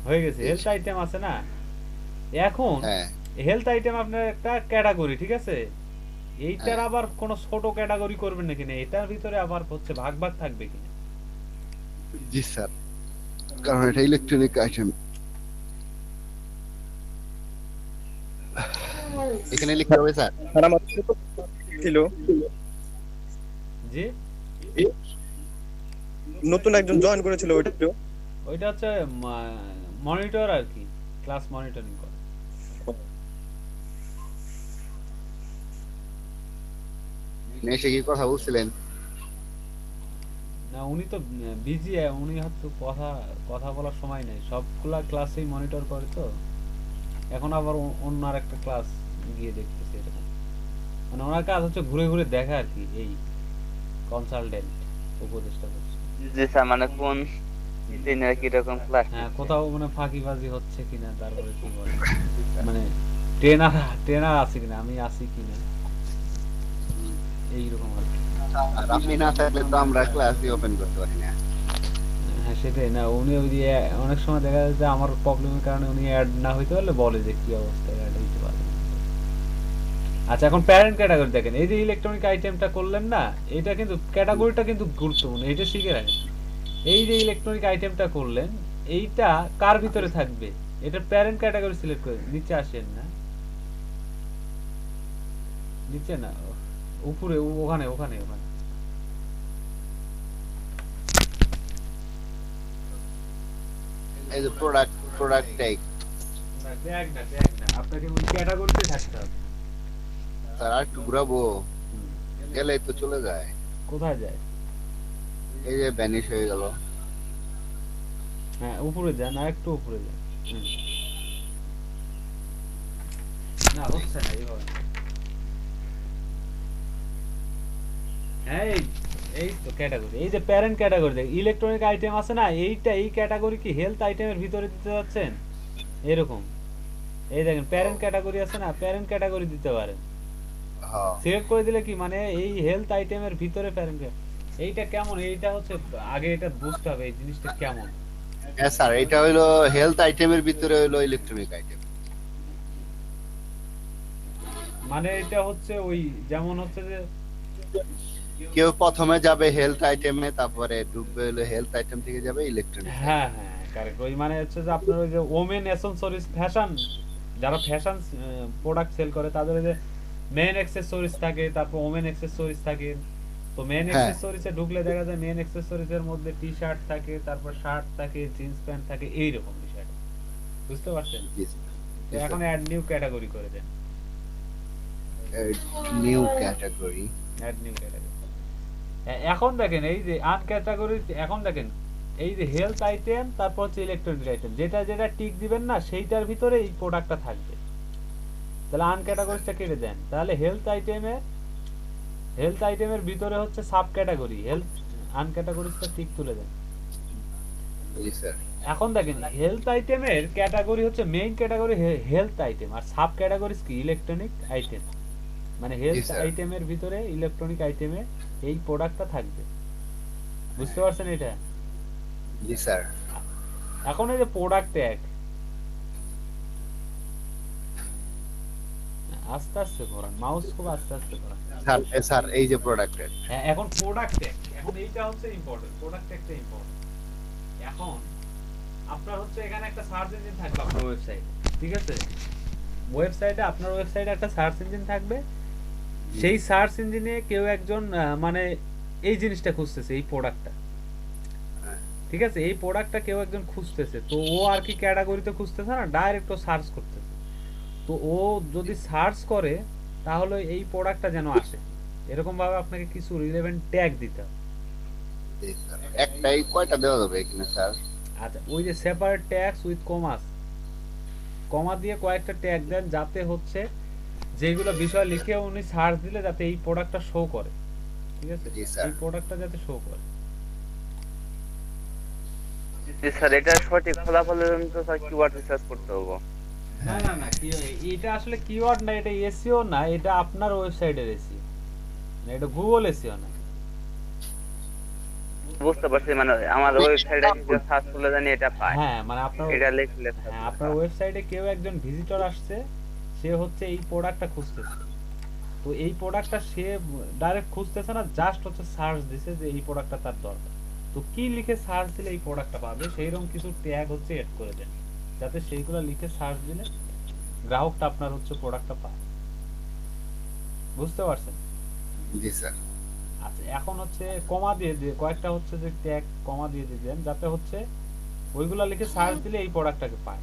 হয়ে গেছে, হেলথ আইটেম আছে না। এখন হ্যাঁ হেলথ আইটেম আপনার একটা ক্যাটাগরি, ঠিক আছে? এইটার হ্যাঁ। আবার কোন ছোট ক্যাটাগরি করবেন নাকি না, এটার ভিতরে আবার হচ্ছে ভাগ ভাগ থাকবে কিনা? জি স্যার, কারণ এটা ইলেকট্রনিক আইটেম। এখানে লিখতে হবে স্যার। আর আমার ছিল জি নতুন একজন জয়েন করেছিল ওইটা ওইটা হচ্ছে মনিটর আর কি, ক্লাস মনিটরিং করে। এসে কি কথা বলছিলেন? না উনি তো বিজি, উনি হয়তো কথা কথা বলার সময় নেই, সবগুলা ক্লাসেই মনিটর করে তো। এখন আবার অন্য আর একটা ক্লাস গিয়ে দেখতেছে এরকম, মানে ওনার কাজ হচ্ছে ঘুরে ঘুরে দেখা আর কি, এই কনসালটেন্ট, উপদেষ্টা করছে। জি স্যার, মানে কোন দিনের কিরকম ক্লাস? হ্যাঁ, কোথাও মানে ফাঁকিবাজি হচ্ছে কিনা, তারপরে কি বলে মানে ট্রেনার ট্রেনার আছে কিনা, আমি আছি কিনা, এইরকম আর কি। আর আপনি না থাকলে তো আমরা ক্লাসই ওপেন করতে পারি না। হ্যাঁ সেটাই না, উনি ওই যে অনেক সময় দেখা যায় যে আমার প্রবলেমের কারণে উনি অ্যাড না হইতে পারলে বলে যে কি অবস্থা, অ্যাড হইতে পারে। আচ্ছা এখন প্যারেন্ট ক্যাটাগরি দেখেন, এই যে ইলেকট্রনিক আইটেমটা করলেন না, এটা কিন্তু ক্যাটাগরিটা কিন্তু গুরুত্বপূর্ণ, এটা শিখে রাখেন। এই যে ইলেকট্রনিক আইটেমটা করলেন, এইটা কার ভিতরে থাকবে, এটা প্যারেন্ট ক্যাটাগরি সিলেক্ট করে নিচে আসেন না, নিচে না উপরে, ওখানে ওখানে ওখানে এই যে প্রোডাক্ট ট্যাগ, ট্যাগ না, ট্যাগ না, আপনাকে ওই ক্যাটাগরিতে থাকতে হবে। স্যার আর একটু ঘুরাবো, গেলেই তো চলে যায়। কোথায় যায়? এই যে ভ্যানিশ হয়ে গেল। হ্যাঁ উপরে যান, আর একটু উপরে যান। না হচ্ছে না এইভাবে। হ্যাঁ এই তো ক্যাটাগরি, এই যে প্যারেন্ট ক্যাটাগরি দেখ, ইলেকট্রনিক আইটেম আছে না, এইটা এই ক্যাটাগরি কি হেলথ আইটেমের ভিতরে দিতে যাচ্ছেন এরকম, এই দেখেন প্যারেন্ট ক্যাটাগরি আছে না, প্যারেন্ট ক্যাটাগরি দিতে পারেন। হ্যাঁ সিলেক্ট করে দিলে কি মানে এই হেলথ আইটেমের ভিতরে প্যারেন্ট, এইটা কেমন, এইটা হচ্ছে আগে এটা বুঝতে হবে এই জিনিসটা কেমন। হ্যাঁ স্যার, এটা হইলো হেলথ আইটেমের ভিতরে হইলো ইলেকট্রনিক আইটেম। মানে এটা হচ্ছে ওই যেমন হচ্ছে যে কেউ প্রথমে যাবে হেলথ আইটেমে, তারপরে ঢুকবে হলো হেলথ আইটেম থেকে যাবে ইলেকট্রনিক। হ্যাঁ হ্যাঁ কারেক্ট, ওই মানে হচ্ছে যে আপনার ওই যে ওমেন অ্যাসেসরিজ ফ্যাশন, যারা ফ্যাশন প্রোডাক্ট সেল করে তাদের ওই যে মেন অ্যাক্সেসরিজ থাকে, তারপর ওমেন অ্যাক্সেসরিজ থাকে। তো মেন হ্যাঁ। অ্যাক্সেসরিজে ঢুকলে দেখা যায় মেন অ্যাক্সেসরিজের মধ্যে টি শার্ট থাকে, তারপর শার্ট থাকে, জিন্স প্যান্ট থাকে, এইরকম বিষয়টা বুঝতে পারছেন। তো এখন অ্যাড নিউ ক্যাটাগরি করে দেন, new category. Add new category. এখন দেখেন এই যে আন ক্যাটাগরি, এখন দেখেন এই যে হেলথ আইটেম, তারপর হচ্ছে ইলেকট্রনিক আইটেম, যেটা যেটা টিক দিবেন না সেইটার ভিতরে এই প্রোডাক্টটা থাকবে। তাহলে আন ক্যাটাগরিটা কেটে দেন, তাহলে হেলথ আইটেমের ভিতরে হচ্ছে সাব ক্যাটাগরি হেলথ, আন ক্যাটাগরিটা টিক তুলে দেন। জি স্যার। এখন দেখেন হেলথ আইটেমের ক্যাটাগরি হচ্ছে মেইন ক্যাটাগরি হেলথ আইটেম, আর সাব ক্যাটাগরিজ কি ইলেকট্রনিক আইটেম, মানে হেলথ স্যার। আইটেমের ভিতরে ইলেকট্রনিক আইটেমে এই প্রোডাক্টটা থাকবে, বুঝতে পারছেন এটা। জি স্যার। এখন এই যে প্রোডাক্ট ট্যাগ, আস্তে আস্তে ঘোরান, মাউস খুব আস্তে আস্তে ঘোরান। স্যার স্যার এই যে প্রোডাক্টের, হ্যাঁ এখন প্রোডাক্ট ট্যাগ, এখন এইটা হচ্ছে ইম্পর্টেন্ট, প্রোডাক্ট ট্যাগটা ইম্পর্টেন্ট। এখন আপনার হচ্ছে এখানে একটা সার্চ ইঞ্জিন থাকবে আপনার ওয়েবসাইটে, ঠিক আছে, ওয়েবসাইটে আপনার ওয়েবসাইটে একটা সার্চ ইঞ্জিন থাকবে, সেই সার্চ ইঞ্জিনে কেউ একজন মানে এই জিনিসটা খুঁজতেছে, এই প্রোডাক্টটা, ঠিক আছে, এই প্রোডাক্টটা কেউ একজন খুঁজতেছে, তো ও আর কি ক্যাটাগরিতে খুঁজতেছে না, ডাইরেক্ট ও সার্চ করতেছে। তো ও যদি সার্চ করে তাহলে এই প্রোডাক্টটা যেন আসে, এরকম ভাবে আপনাকে কিছু রিলেভেন্ট ট্যাগ দিতে হবে। জি স্যার। একটাই কয়টা দেওয়া যাবে এখানে স্যার? আচ্ছা ওই যে সেপারেট ট্যাগস উইথ কমাস, কমা দিয়ে কয়েকটা ট্যাগ দেন, যাতে হচ্ছে যেগুলো বিষয় লিখে উনি সার্চ দিলে যাতে এই প্রোডাক্টটা শো করে, ঠিক আছে, জি স্যার। এই প্রোডাক্টটা যাতে শো করে। জি স্যার, এটা সঠিক ফলাফলের জন্য তো স্যার কিওয়ার্ড রিসার্চ করতে হবে। না না না, কি এটা আসলে কিওয়ার্ড না, এটা এসইও না, এটা আপনার ওয়েবসাইটের এসইও না, এটা গুগল এসইও না। বুঝতে পারছি, মানে আমার ওয়েবসাইটে সার্চ করলে জানি এটা পায়, হ্যাঁ মানে আপনার এটা লিখলে হ্যাঁ আপনার ওয়েবসাইটে কেউ একজন ভিজিটর আসছে, সে হচ্ছে এই প্রোডাক্টটা খুঁজতেছে, তো এই প্রোডাক্টটা সে ডাইরেক্ট খুঁজতেছে না, জাস্ট হচ্ছে সার্চ দিছে যে এই প্রোডাক্টটা তার দরকার, তো কি লিখে সার্চ দিলে এই প্রোডাক্টটা পাবে সেইরকম কিছু ট্যাগ হচ্ছে এড করে দেন, যাতে সেইগুলো লিখে সার্চ দিলে গ্রাহকটা আপনার হচ্ছে প্রোডাক্টটা পায়, বুঝতে পারছেন। জি স্যার। আচ্ছা এখন হচ্ছে কমা দিয়ে কয়েকটা হচ্ছে যে ট্যাগ কমা দিয়ে দিবেন, যাতে হচ্ছে ওইগুলা লিখে সার্চ দিলে এই প্রোডাক্টটাকে পায়।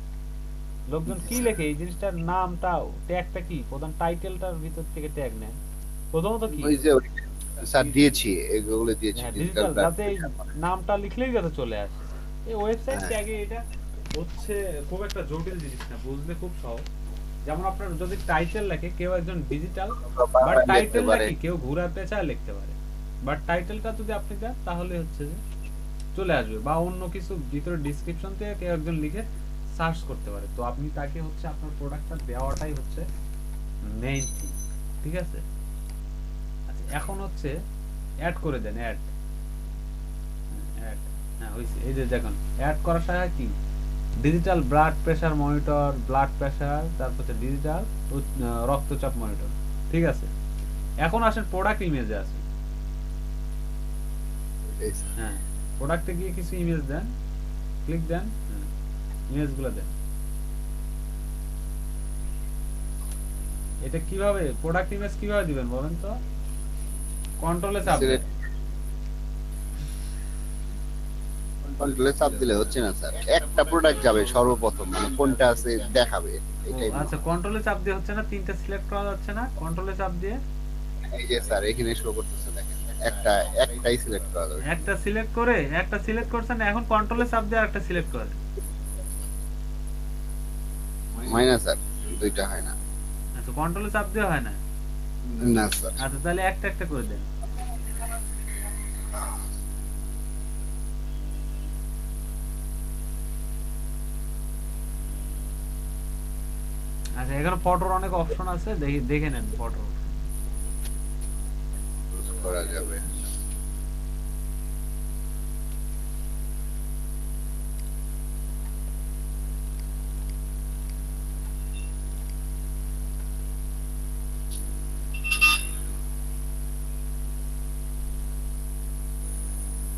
লোকজন কি লেখে এই জিনিসটার নামটা, ট্যাগটা কি, প্রধান টাইটেলটার ভিতর থেকে ট্যাগ নেন, প্রথমত কি ওই যে স্যার দিয়েছি, এগুলো দিয়েছি ডিজিটাল ডিজিটাল, যাতে এই নামটা লিখলেই যাতে চলে আসে। এই ওয়েবসাইট হ্যাঁ। ট্যাগে এটা হচ্ছে খুব একটা জটিল জিনিস না, বুঝতে খুব সহজ। যেমন আপনার যদি টাইটেল লেখে কেউ একজন ডিজিটাল, বাট লিখতে টাইটেল পারে। কি কেউ ঘুরা পেঁচা লিখতে পারে, বাট টাইটেলটা যদি আপনি দেন তাহলে হচ্ছে যে চলে আসবে, বা অন্য কিছু ভিতরে ডেসক্রিপশন থেকে কেউ একজন লিখে সার্চ করতে পারে। তো আপনি তাকে হচ্ছে আপনার প্রোডাক্টটা দেওয়াটাই হচ্ছে মেইন থিং, ঠিক আছে? আচ্ছা, এখন হচ্ছে অ্যাড করে দেন, অ্যাড। হ্যাঁ হইছে, এই যে দেখুন অ্যাড করার সাথে কি digital blood pressure monitor, blood pressure, তারপর হচ্ছে ডিজিটাল রক্তচাপ মনিটর, ঠিক আছে? এখন আসেন প্রোডাক্ট ইমেজে আসেন। হ্যাঁ, প্রোডাক্টে গিয়ে কিছু ইমেজ দেন, ক্লিক দেন, ইমেজগুলো দেন। এটা কিভাবে প্রোডাক্ট ইমেজ কিভাবে দিবেন বলেন তো? কন্ট্রোলে চাপ দেন। কন্ট্রোলে চাপ দিলে হচ্ছে না স্যার, একটা প্রোডাক্ট যাবে সর্বপ্রথম, মানে কোনটা আছে দেখাবে এটাই। আচ্ছা, কন্ট্রোলে চাপ দিয়ে হচ্ছে না, তিনটা সিলেক্ট করা যাচ্ছে না কন্ট্রোলে চাপ দিয়ে? এই যে স্যার এখানে শো করতেছে, দেখেন একটাই সিলেক্ট করা যাবে। একটা সিলেক্ট করে, একটা সিলেক্ট করছেন, এখন কন্ট্রোলে চাপ দিয়ে আরেকটা সিলেক্ট করে। হয় না স্যার, দুইটা হয় না। আচ্ছা, কন্ট্রোলে চাপ দিয়ে হয় না? না স্যার। আচ্ছা, তাহলে একটা একটা করে দেন। আচ্ছা, এখানে ফটোর অনেক অপশন আছে, দেখে নেন ফটো। করা যাবে।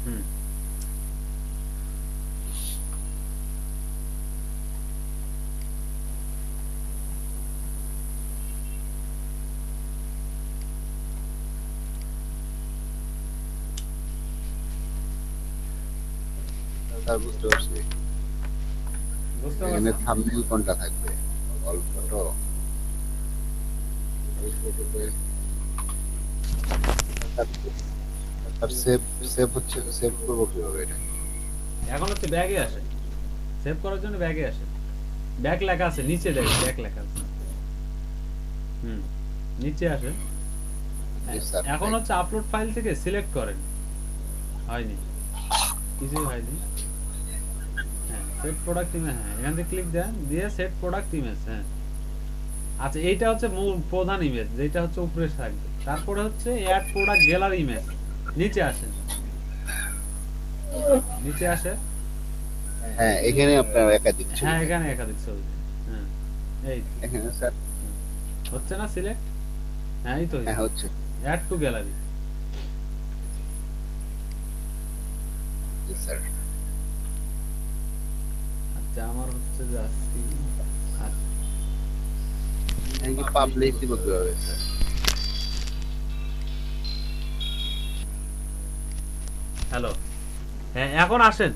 হুম, স্যার বুঝতে পারছি। বুঝতে এখানে পারছেন? থাম্বনেল কোনটা থাকবে? All photo. আর সেভ সেভ হচ্ছে, সেভ করব কিভাবে এটা? এখন হচ্ছে ব্যাগে আসে, সেভ করার জন্য ব্যাগে আসে। ব্যাক লেখা আছে নিচে, দেখেন ব্যাক লেখা আছে। হুম, নিচে আসে। জি স্যার। এখন হচ্ছে আপলোড ফাইল থেকে সিলেক্ট করেন। হয়নি, কিছুই হয়নি। হ্যাঁ, সেট প্রোডাক্ট ইমেজ, হ্যাঁ এখান থেকে ক্লিক দেন, দিয়ে সেট প্রোডাক্ট ইমেজ। হ্যাঁ, আচ্ছা, এইটা হচ্ছে মূল প্রধান ইমেজ, যেটা হচ্ছে উপরে থাকবে। তারপরে হচ্ছে অ্যাড প্রোডাক্ট গ্যালারি ইমেজ, নিচে আসেন, নিচে আসে। হ্যাঁ, এখানে আপনার একাধিক ছবি হ্যাঁ, থাকবে। এখানে একাধিক ছবি। হ্যাঁ, এই তো। এখানে স্যার। হচ্ছে না সিলেক্ট? হ্যাঁ, এই তো হ্যাঁ হচ্ছে। Add to gallery. জি স্যার। আচ্ছা, আমার হচ্ছে যাচ্ছি। আচ্ছা, এখানে কি পাবলিক দিব কিভাবে স্যার? হ্যালো। হ্যাঁ, এখন আসেন,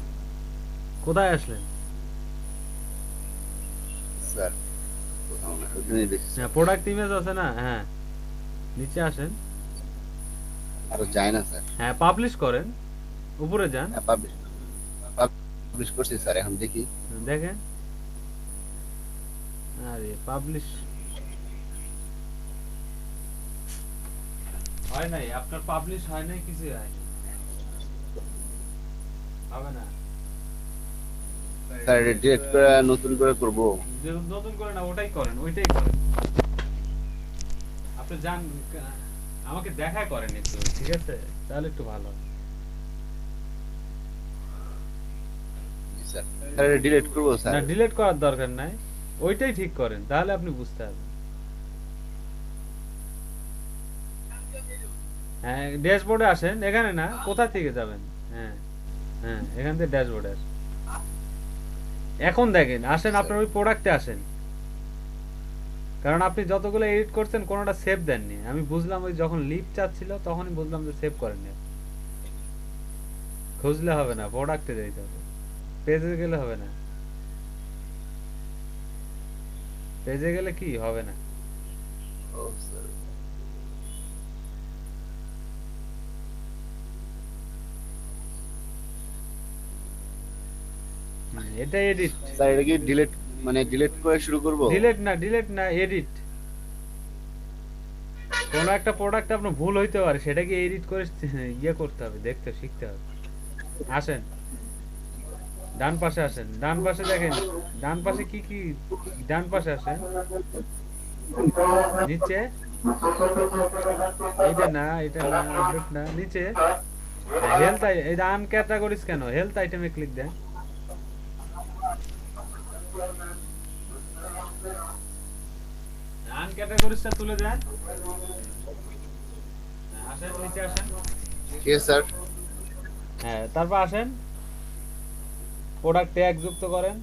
কোথায় আসলেন? স্যার কোথাও না, ওখানে দেখছি হ্যাঁ, প্রোডাক্ট ইমেজ আছে না? হ্যাঁ, নিচে আসেন। আরো যায় না স্যার। হ্যাঁ, পাবলিশ করেন, উপরে যান, হ্যাঁ, পাবলিশ করছি স্যার, এখন দেখি। দেখেন। আরে পাবলিশ হয় নাই, আপনার পাবলিশ হয় নাই, কিছু হয় নাই, হবে না। স্যার এটা ডিলিট করে নতুন করে করব? যে নতুন করে না, ওটাই করেন, ওইটাই করেন। আপনি যান, আমাকে দেখা করেন একটু, ঠিক আছে? তাহলে একটু ভালো হয়। জি স্যার। স্যার এটা ডিলিট করব স্যার? না, ডিলিট করার দরকার নাই, ওইটাই ঠিক করেন, তাহলে আপনি বুঝতে পারবেন। হ্যাঁ, ড্যাশবোর্ডে আসেন, এখানে না, কোথা থেকে যাবেন? হ্যাঁ, হ্যাঁ, এখান থেকে ড্যাশবোর্ডে আসেন। এখন দেখেন, আসেন আপনার ওই প্রোডাক্টে আসেন, কারণ আপনি যতগুলো এডিট করছেন কোনোটা সেভ দেননি। আমি বুঝলাম, ওই যখন লিভ চাচ্ছিল তখনই বুঝলাম যে সেভ করেননি। খুঁজলে হবে না, প্রোডাক্টে যাইতে হবে, পেজে গেলে হবে না, পেজে গেলে কি হবে না। ও স্যার। এটা এডিট। স্যার এটা কি ডিলিট মানে ডিলিট করে শুরু করব? ডিলেট না এডিট। কোন একটা প্রোডাক্ট আপনার ভুল হইতে পারে, সেটাকে এডিট করে ইয়ে করতে হবে, দেখতে শিখতে হবে। আসেন ডান পাশে আসেন, ডান পাশে দেখেন, ডান পাশে কি কি, ডান পাশে আসেন, নিচে, এইটা না আপডেট না, নিচে হেলথ, এই আন ক্যাটাগরিজ কেন, হেলথ আইটেমে ক্লিক দেন। আন ক্যাটাগরিজটা তুলে দেন। আসেন নিচে আসেন। ঠিক আছে স্যার। হ্যাঁ, তারপর আসেন প্রোডাক্ট ট্যাগ যুক্ত করেন।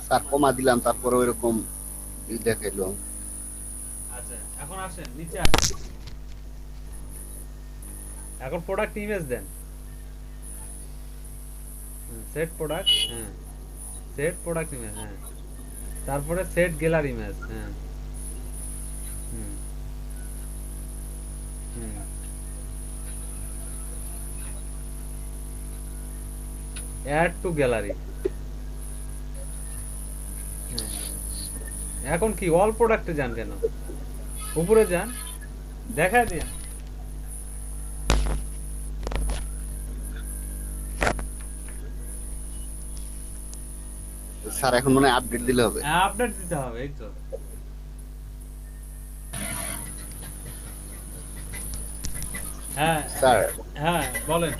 স্যার কমা দিলাম, তারপরে ওইরকম দেখাইলো। আচ্ছা এখন আসেন নিচে আসেন, এখন প্রোডাক্ট ইমেজ দেন। সেট প্রোডাক্ট, হ্যাঁ সেট প্রোডাক্ট ইমেজ, হ্যাঁ তারপরে সেট গ্যালারি ইমেজ, হ্যাঁ হুম হুম অ্যাড টু গ্যালারি। এখন কি অল প্রোডাক্টে যান কেন, উপরে যান, দেখা দিন। স্যার এখন মনে হয় আপডেট দিলে হবে। হ্যাঁ আপডেট দিতে হবে, এই তো। হ্যাঁ স্যার হ্যাঁ বলেন।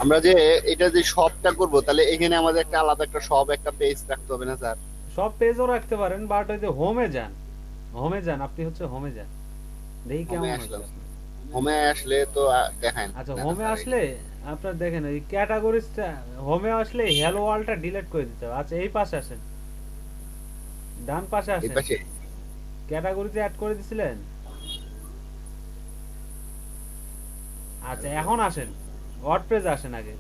আমরা যে এটা যে শপটা করব, তাহলে এখানে আমাদের একটা আলাদা একটা শপ একটা পেজ রাখতে হবে না স্যার? সব পেজও রাখতে পারেন, বাট ওই যে হোমে যান, হোমে যান, আপনি হচ্ছে হোমে যান, দেখি কেমন হোমে হচ্ছে। আসলাম। হোমে আসলে তো দেখায় না। আচ্ছা না, হোমে স্যার, আসলে আপনার দেখেন ওই ক্যাটাগরিজটা, হোমে আসলে হ্যালো ওয়ার্ল্ডটা ডিলিট করে দিতে হবে। আচ্ছা এই পাশে আসেন, ডান পাশে এই আসেন, পাশে ক্যাটাগরিতে অ্যাড করে দিছিলেন। আচ্ছা এখন আসেন ওয়ার্ডপ্রেস আসেন, আগে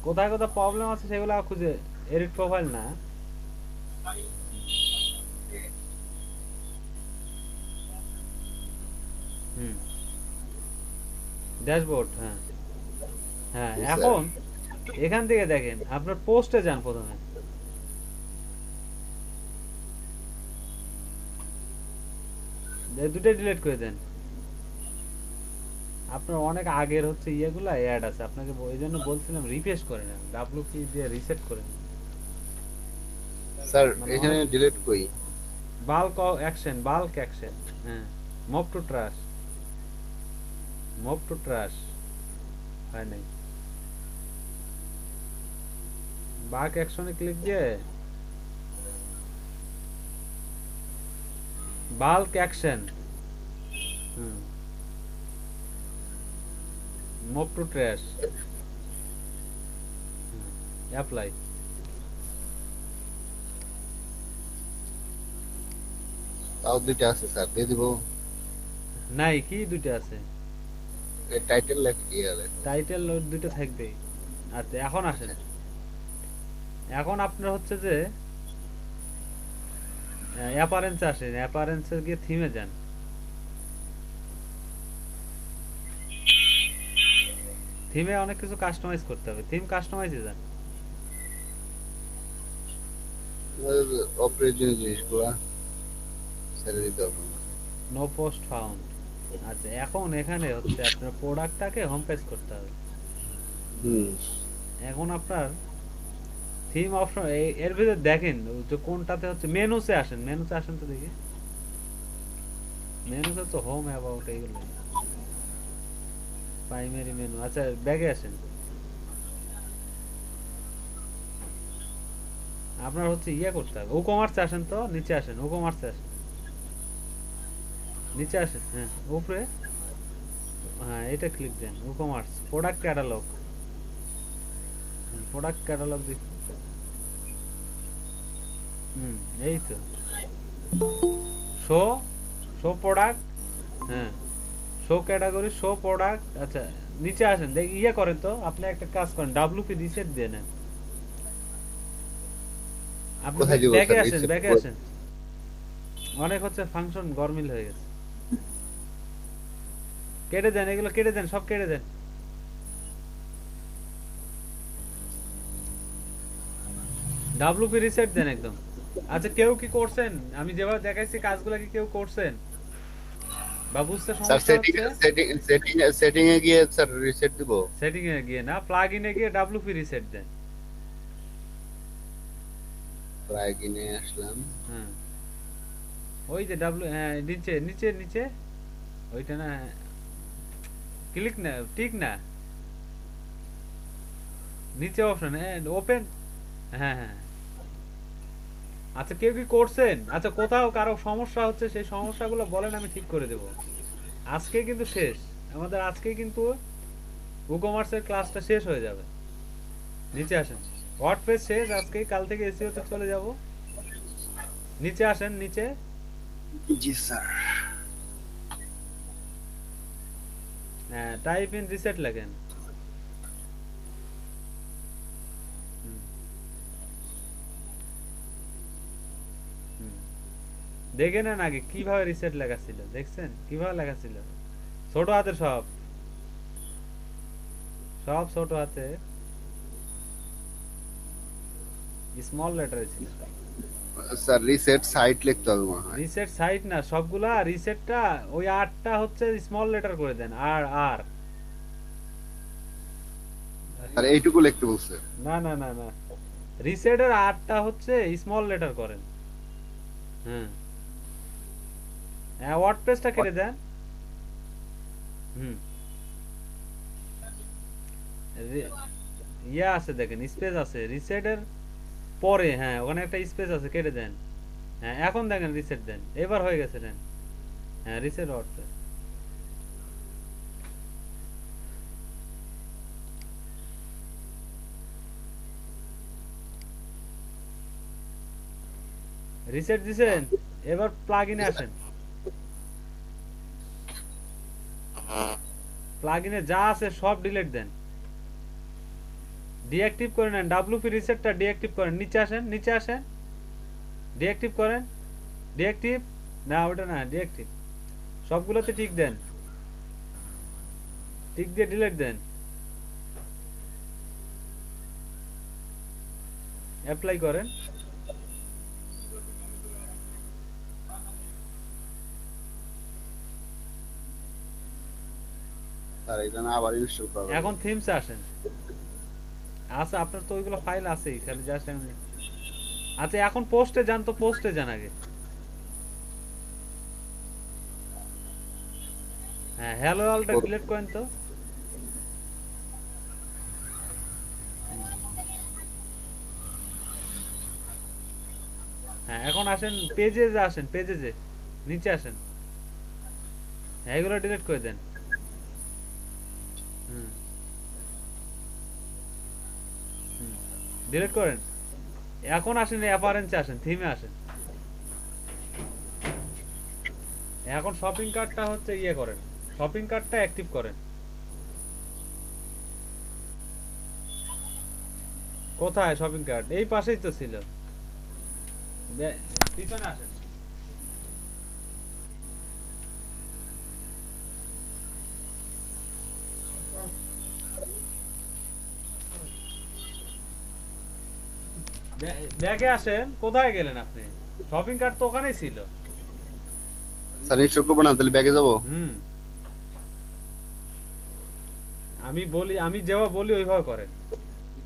কোথায় কোথায় প্রবলেম আছে সেগুলো খুঁজে, এডিট প্রোফাইল না, হুম ড্যাশবোর্ড, হ্যাঁ হ্যাঁ জি, এখন এখান থেকে দেখেন আপনার পোস্টে যান, প্রথমে দুটোই ডিলিট করে দেন। আপনার অনেক আগের হচ্ছে ইয়েগুলা অ্যাড আছে, আপনাকে ওই জন্য বলছিলাম রিফ্রেশ করে নেন, ডাব্লিউ কি দিয়ে রিসেট করে নেন। স্যার মানে এখানে ডিলিট কই? বাল্ক অ্যাকশন, হ্যাঁ মুভ টু ট্রাশ, হয় নাই, বাল্ক অ্যাকশনে ক্লিক দিয়ে bulk action, hmm move to trash, apply. তাও দুইটা আছে স্যার, দিয়ে দিব। নাই কি দুইটা আছে, এই টাইটেল লেখ কি হবে? টাইটেল দুটো থাকবেই। আচ্ছা এখন আসেন, এখন আপনার হচ্ছে যে অ্যাপারেন্স আসেন, অ্যাপারেন্সে গিয়ে থিমে যান, থিমে অনেক কিছু কাস্টমাইজ করতে হবে, থিম কাস্টমাইজে যান। অপ্রয়োজনীয় জিনিসগুলা ছেড়ে দিতে হবে। No post found. আচ্ছা এখন এখানে হচ্ছে আপনার প্রোডাক্টটাকে হোম পেজ করতে হবে। হুম এখন আপনার থিম অপশন এর ভিতরে দেখেন যে কোনটাতে হচ্ছে মেনুতে আসেন তো দেখি মেনুতে তো হোম অ্যাবাউট এইগুলো প্রাইমারি মেনু আচ্ছা ব্যাগে আসেন আপনার হচ্ছে ইয়ে করতে হবে ও কমার্সে আসেন তো নিচে আসেন ও কমার্সে আসেন নিচে আসেন হ্যাঁ উপরে হ্যাঁ এটা ক্লিক দেন ও কমার্স প্রোডাক্ট ক্যাটালগ হুম এই তো শো শো প্রোডাক্ট হ্যাঁ শো ক্যাটাগরি শো প্রোডাক্ট আচ্ছা নিচে আসেন দেখ ইয়ে করেন তো আপনি একটা কাজ করেন ডাব্লিউপি রিসেট দিয়ে নেন আপনি কোথায় দিব ব্যাকে স্যার আসেন reset ব্যাকে করে? আসেন অনেক হচ্ছে ফাংশন গরমিল হয়ে গেছে কেটে দেন এগুলো কেটে দেন সব কেটে দেন ডাব্লিউপি রিসেট দেন একদম আচ্ছা কেউ কি করছেন আমি যেভাবে দেখাইছি কাজগুলো কি কেউ করছেন বা বুঝতে স্যার সমস্যা হচ্ছে সেটিং এ গিয়ে স্যার রিসেট দিব। সেটিং এ গিয়ে না প্লাগ ইনে গিয়ে ডাব্লিউপি রিসেট দেন প্লাগইনে আসলাম। হ্যাঁ ওই যে ডাব্লিউ হ্যাঁ নিচে নিচে নিচে ওইটা না ক্লিক না ঠিক না নিচে অপশন হ্যাঁ ওপেন হ্যাঁ হ্যাঁ আচ্ছা কেউ কি করছেন আচ্ছা কোথাও কারো সমস্যা হচ্ছে সেই সমস্যাগুলো বলেন আমি ঠিক করে দেব আজকে কিন্তু শেষ আমাদের আজকে কিন্তু ই-কমার্সের ক্লাসটা শেষ হয়ে যাবে নিচে আসেন ওয়ার্ডপ্রেস শেষ আজকে কাল থেকে এসইও তে চলে যাব নিচে আসেন নিচে জি স্যার। হ্যাঁ টাইপ ইন রিসেট লেখেন দেখে নেন আগে কিভাবে রিসেট লেখা ছিল দেখছেন কিভাবে লেখা ছিল ছোট হাতের সব সব ছোট হাতে স্মল লেটারে ছিল স্যার রিসেট সাইট লিখতে হবে মনে হয়। রিসেট সাইট না সবগুলা রিসেটটা ওই আরটা হচ্ছে স্মল লেটার করে দেন আর আর আর এইটুকু লিখতে বলছে। না না না না রিসেটের আরটা হচ্ছে স্মল লেটার করেন হ্যাঁ হ্যাঁ ওয়ার্ডপ্রেসটা কেটে দেন হুম ইয়া আছে দেখেন স্পেস আছে রিসেটের পরে হ্যাঁ ওখানে একটা স্পেস আছে কেটে দেন হ্যাঁ এখন দেখেন রিসেট দেন এবার হয়ে গেছে দেন হ্যাঁ রিসেট ওয়ার্ডপ্রেস রিসেট দিছেন এবার প্লাগইনে আসেন প্লাগইনে যা আছে সব ডিলিট দেন ডিঅ্যাক্টিভ করে নেন ডাব্লিউপি রিসেটটা ডিঅ্যাক্টিভ করেন নিচে আসেন ডিঅ্যাক্টিভ করেন ডিঅ্যাক্টিভ না ওটা না ডিঅ্যাক্টিভ সবগুলোতে টিক দেন টিক দিয়ে ডিলিট দেন অ্যাপ্লাই করেন স্যার এটা না আবার ইনস্টল করব। এখন থিমসে আসেন আচ্ছা আপনার তো ওইগুলো ফাইল আছেই খালি জাস্ট এমনি আচ্ছা এখন পোস্টে যান তো পোস্টে যান আগে হ্যাঁ হ্যালো অলটা ডিলিট করেন তো হ্যাঁ এখন আসেন পেজে আসেন পেজে নিচে আসেন হ্যাঁ এগুলো ডিলিট করে দেন ডিলিট করেন এখন আসেন অ্যাপারেন্সে আসেন থিমে আসেন এখন শপিং কার্টটা হচ্ছে ইয়ে করেন শপিং কার্টটা অ্যাক্টিভ করেন কোথায় শপিং কার্ট এই পাশেই তো ছিল পিছনে আসেন ব্যাগে আসেন কোথায় গেলেন আপনি শপিং কার্ট তো ওখানেই ছিল স্যার ইনস্টল করব না তাহলে ব্যাগে যাব। আমি যেভাবে বলি ওইভাবে করেন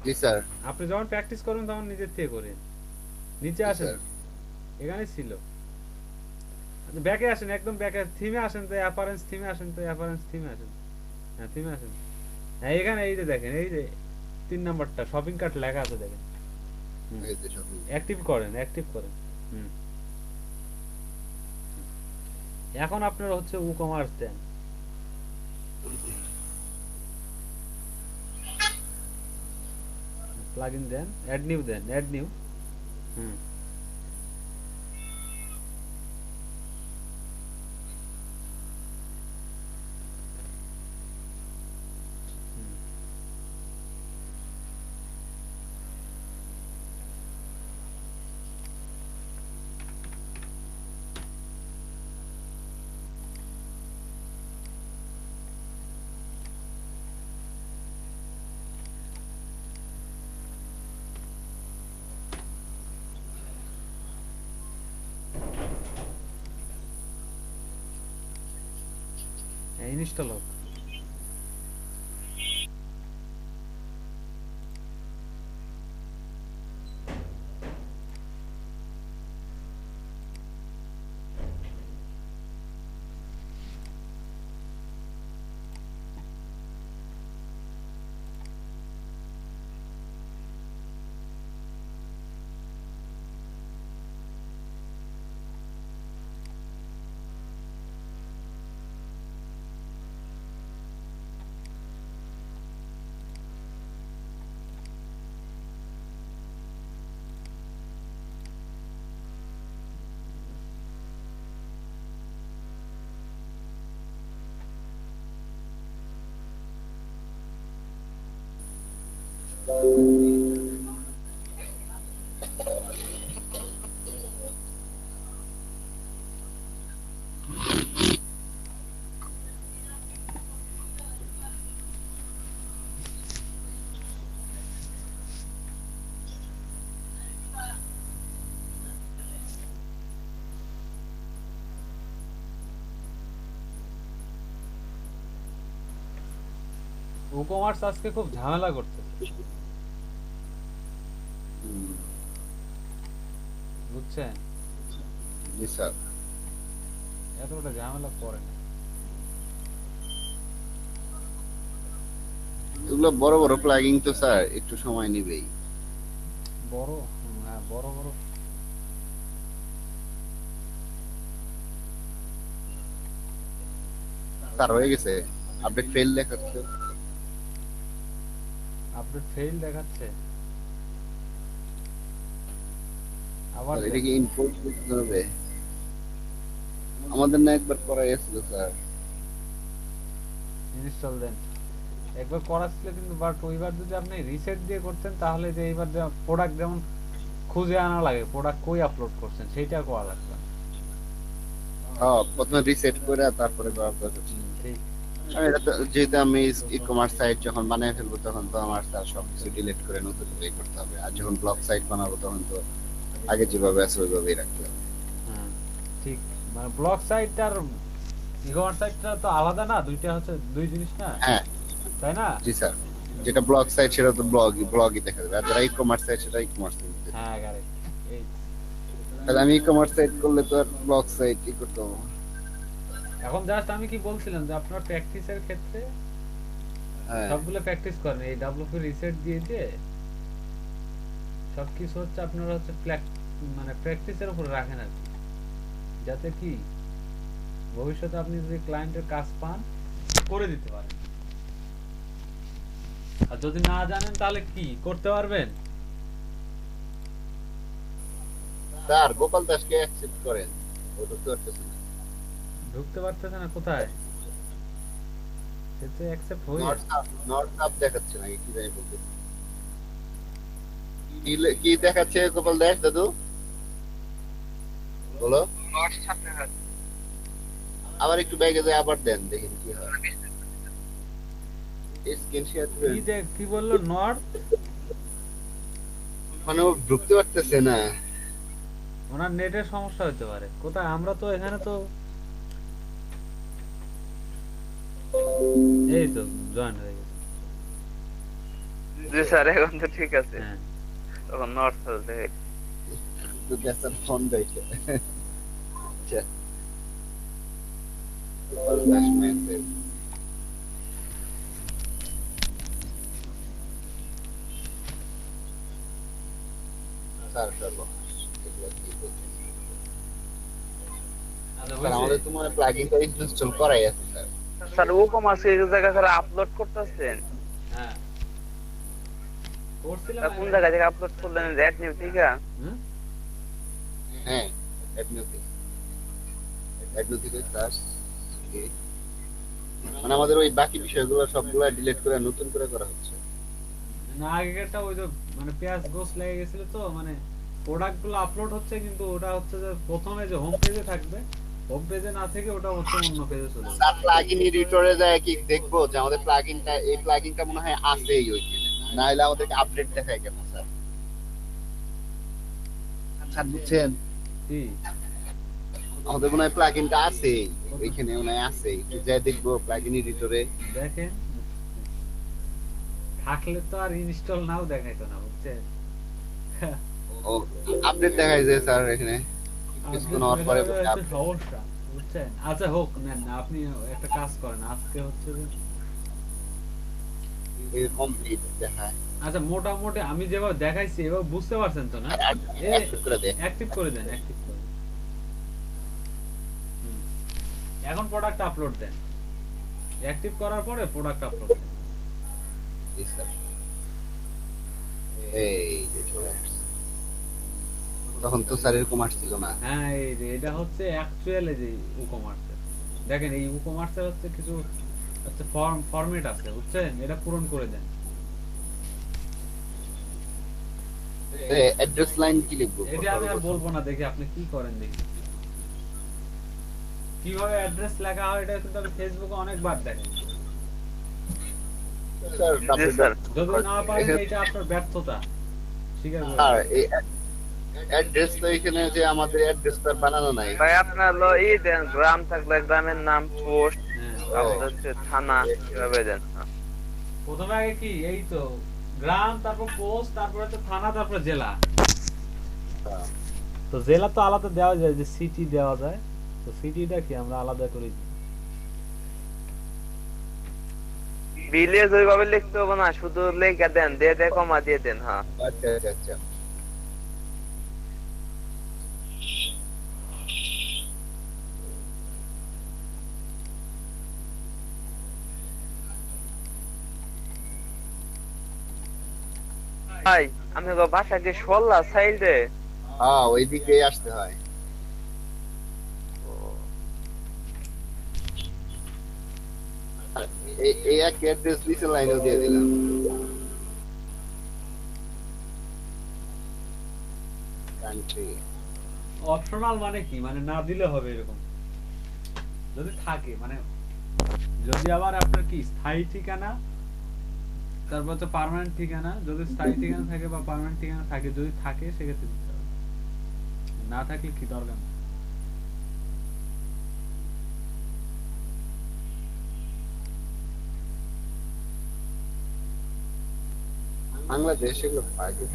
জি স্যার। আপনি যখন প্র্যাকটিস করবেন তখন নিজের থেকে করেন। নিচে জি, আসেন, স্যার। এখানে ছিল। ব্যাকে আসেন, একদম ব্যাকে থিমে আসেন, তো অ্যাপারেন্স থিমে আসেন, তো অ্যাপারেন্স থিমে আসেন। হ্যাঁ থিমে আসেন। হ্যাঁ এখানে এই যে দেখেন, এই যে 3 নাম্বারটা শপিং কার্ট লেখা আছে দেখেন। এই যে shopping। অ্যাক্টিভ করেন, অ্যাক্টিভ করেন। হুম। এখন আপনার হচ্ছে ই কমার্স দেন। প্লাগইন দেন, অ্যাড নিউ দেন, অ্যাড নিউ। হুম। হ্যাঁ ইনস্টল হোক। ই কমার্স আজকে খুব ঝামেলা করতেছে, হুম, বুঝছেন? জি স্যার। এতটা ঝামেলা করে না। এগুলো বড় বড় প্লাগিং তো স্যার একটু সময় নিবেই। বড়, হ্যাঁ বড় বড়। স্যার হয়ে গেছে, আপডেট ফেল দেখাচ্ছে। আপডেট ফেইল দেখাচ্ছে, আবার স্যার এটা কি ইনফোর্স করতে হবে? আমাদের না একবার করা গেছিল স্যার। ইনস্টল দেন। একবার করা ছিল কিন্তু, বাট ওইবার যদি আপনি রিসেট দিয়ে করতেন তাহলে যে এইবার প্রোডাক্ট যেমন খুঁজে আনা লাগে, প্রোডাক্ট কই আপলোড করছেন সেইটা করা লাগবে। হ্যাঁ, প্রথমে রিসেট করে তারপরে করার দরকার ছিল। ঠিক। আর এটা তো যেহেতু আমি ই কমার্স সাইট যখন বানিয়ে ফেলবো তখন তো আমার স্যার সবকিছু ডিলিট করে নতুন করে করতে হবে, আর যখন ব্লগ সাইট বানাবো তখন তো আগে যেভাবে আছে ওইভাবেই রাখতে হবে। হ্যাঁ ঠিক। মানে ব্লগ সাইট আর ই কমার্স সাইটটা তো আলাদা না, দুইটা হচ্ছে দুই জিনিস না, হ্যাঁ তাই না? জি স্যার। যেটা ব্লগ সাইট সেটা তো ব্লগই দেখা যাবে, আর যারা ই কমার্স সাইট সেটা ই কমার্স। হ্যাঁ কারেক্ট। এই তাহলে আমি ই কমার্স সাইট করলে তো আর ব্লগ সাইট ই করতে হবে। এখন জাস্ট আমি কি বলছিলাম যে আপনার প্র্যাকটিসের ক্ষেত্রে হ্যাঁ সবগুলো প্র্যাকটিস করেন, এই ডাব্লিউপি রিসেট দিয়ে দিয়ে সবকিছু হচ্ছে আপনারা হচ্ছে মানে প্র্যাকটিসের উপর রাখেন আর কি, যাতে কি ভবিষ্যতে আপনি যদি ক্লায়েন্টের কাজ পান করে দিতে পারেন। আর যদি না জানেন তাহলে কি করতে পারবেন? স্যার, গোপাল দাসকে অ্যাকসেপ্ট করেন, ও ঢুকতে পারতেছে না। ঢুকতে পারতেছে না কোথায়? সে তো অ্যাকসেপ্ট হয়ে নট আপ দেখাচ্ছে নাকি কি যাই বলতে, কি দেখাচ্ছে গোপাল দাস দাদু বলো। আবার একটু ব্যাগে যায় আবার দেন, দেখেন কি হয়। স্ক্রিন শেয়ার কি কি বললো নর্থ? মানে ও ঢুকতে পারতেছে না। ওনার নেটের সমস্যা হতে পারে। কোথায়? আমরা তো এখানে তো এই তো জয়েন হয়ে গেছে। জি স্যার এখন তো ঠিক আছে হ্যাঁ তখন নর্থ সাউথ দেখে তো দেশের ফোন দেখে আচ্ছা last message স্যার সর্বনাশ এগুলো কি করছেন আচ্ছা স্যার হয়েছে? আমাদের তো মানে প্লাগইনটা ইনস্টল করাই আছে স্যার স্যার ও কমার্স এই জায়গা স্যার আপলোড করতেছেন হ্যাঁ করছিলাম কোন জায়গা থেকে আপলোড করলেন রেড নিউ থেকে হুম? হ্যাঁ অ্যাডমিন থেকে স্যার মানে আমাদের ওই বাকি বিষয়গুলো সবগুলো ডিলিট করে নতুন করে করা হচ্ছে না আগেরটা ওই যে মানে পেঁয়াজ গোস লেগে গেছিল তো মানে প্রোডাক্ট গুলো আপলোড হচ্ছে কিন্তু ওটা হচ্ছে যে প্রথমে যে হোম পেজে থাকবে হোম পেজে না থেকে ওটা হচ্ছে অন্য পেজে চলে যাবে স্যার প্লাগইন এডিটরে যায় কি দেখবো যে আমাদের প্লাগইনটা এই প্লাগইনটা মনে হয় আছেই ওইখানে না হলে আমাদেরকে আপডেট দেখায় কেন স্যার স্যার বুঝছেন কি আমাদের মনে হয় প্লাগইনটা আছেই ওইখানে মনে হয় আছে একটু যাই দেখবো প্লাগইন এডিটরে দেখেন থাকলে তো আর ইনস্টল নাও দেখাইতো না বুঝছেন ও আপডেট দেখায় যে স্যার এখানে কিছুক্ষণ হওয়ার পরে আপনি হচ্ছে সমস্যা বুঝছেন আচ্ছা হোক নেন না আপনি একটা কাজ করেন আজকে হচ্ছে যে কমপ্লিট দেখায় আচ্ছা মোটামুটি আমি যেভাবে দেখাইছি এভাবে বুঝতে পারছেন তো না অ্যাক্টিভ করে দেখ অ্যাক্টিভ করে দেন অ্যাক্টিভ করে হুম। এখন প্রোডাক্ট আপলোড দেন অ্যাক্টিভ করার পরে প্রোডাক্ট আপলোড দেন জি স্যার এই যে চলে আসছে তখন তো স্যার এরকম আসছিল না হ্যাঁ এই যে এটা হচ্ছে অ্যাকচুয়ালি যে ই-কমার্স দেখেন এই ই-কমার্সের হচ্ছে কিছু হচ্ছে ফরম্যাট আছে বুঝছেন এটা পূরণ করে দেন অ্যাড্রেস লাইন কি লিখবো এটা আমি আর বলবো না দেখি আপনি কি করেন দেখি কিভাবে অ্যাড্রেস লেখা হয় এটা কিন্তু আমি ফেসবুকে অনেকবার দেখি স্যার জি স্যার যদি না পারেন এটা আপনার ব্যর্থতা স্বীকার করে আর এই অ্যাড্রেস তো এখানে যে আমাদের অ্যাড্রেসটা বানানো নাই ভাই আপনার ই দেন গ্রাম থাকলে গ্রামের নাম পোস্ট হ্যাঁ তারপর হচ্ছে থানা কিভাবে দেন প্রথমে আগে কি এই তো গ্রাম তারপর পোস্ট তারপর হচ্ছে থানা তারপর জেলা তো জেলা তো আলাদা দেওয়া যায় যে সিটি দেওয়া যায় তো সিটিটা কি আমরা আলাদা করে দিই ভিলেজ ওইভাবে লিখতে হবে না শুধু লেখা দেন দিয়ে কমা দিয়ে দেন হ্যাঁ আচ্ছা আচ্ছা আচ্ছা ভাই আমি বাসা কি সল্লা সাইডে হ্যাঁ ওইদিকে আসতে হয় এই এক অ্যাড্রেস দিছে লাইনও দিয়ে দিলাম কান্ট্রি অপশনাল মানে কি মানে না দিলে হবে এরকম যদি থাকে মানে যদি আবার আপনার কি স্থায়ী ঠিকানা তারপর তো পার্মানেন্ট ঠিকানা যদি স্থায়ী ঠিকানা থাকে বা পার্মানেন্ট ঠিকানা থাকে যদি থাকে সেক্ষেত্রে দিতে হবে না থাকলে কি দরকার নেই। বাংলাদেশ এগুলো পাখি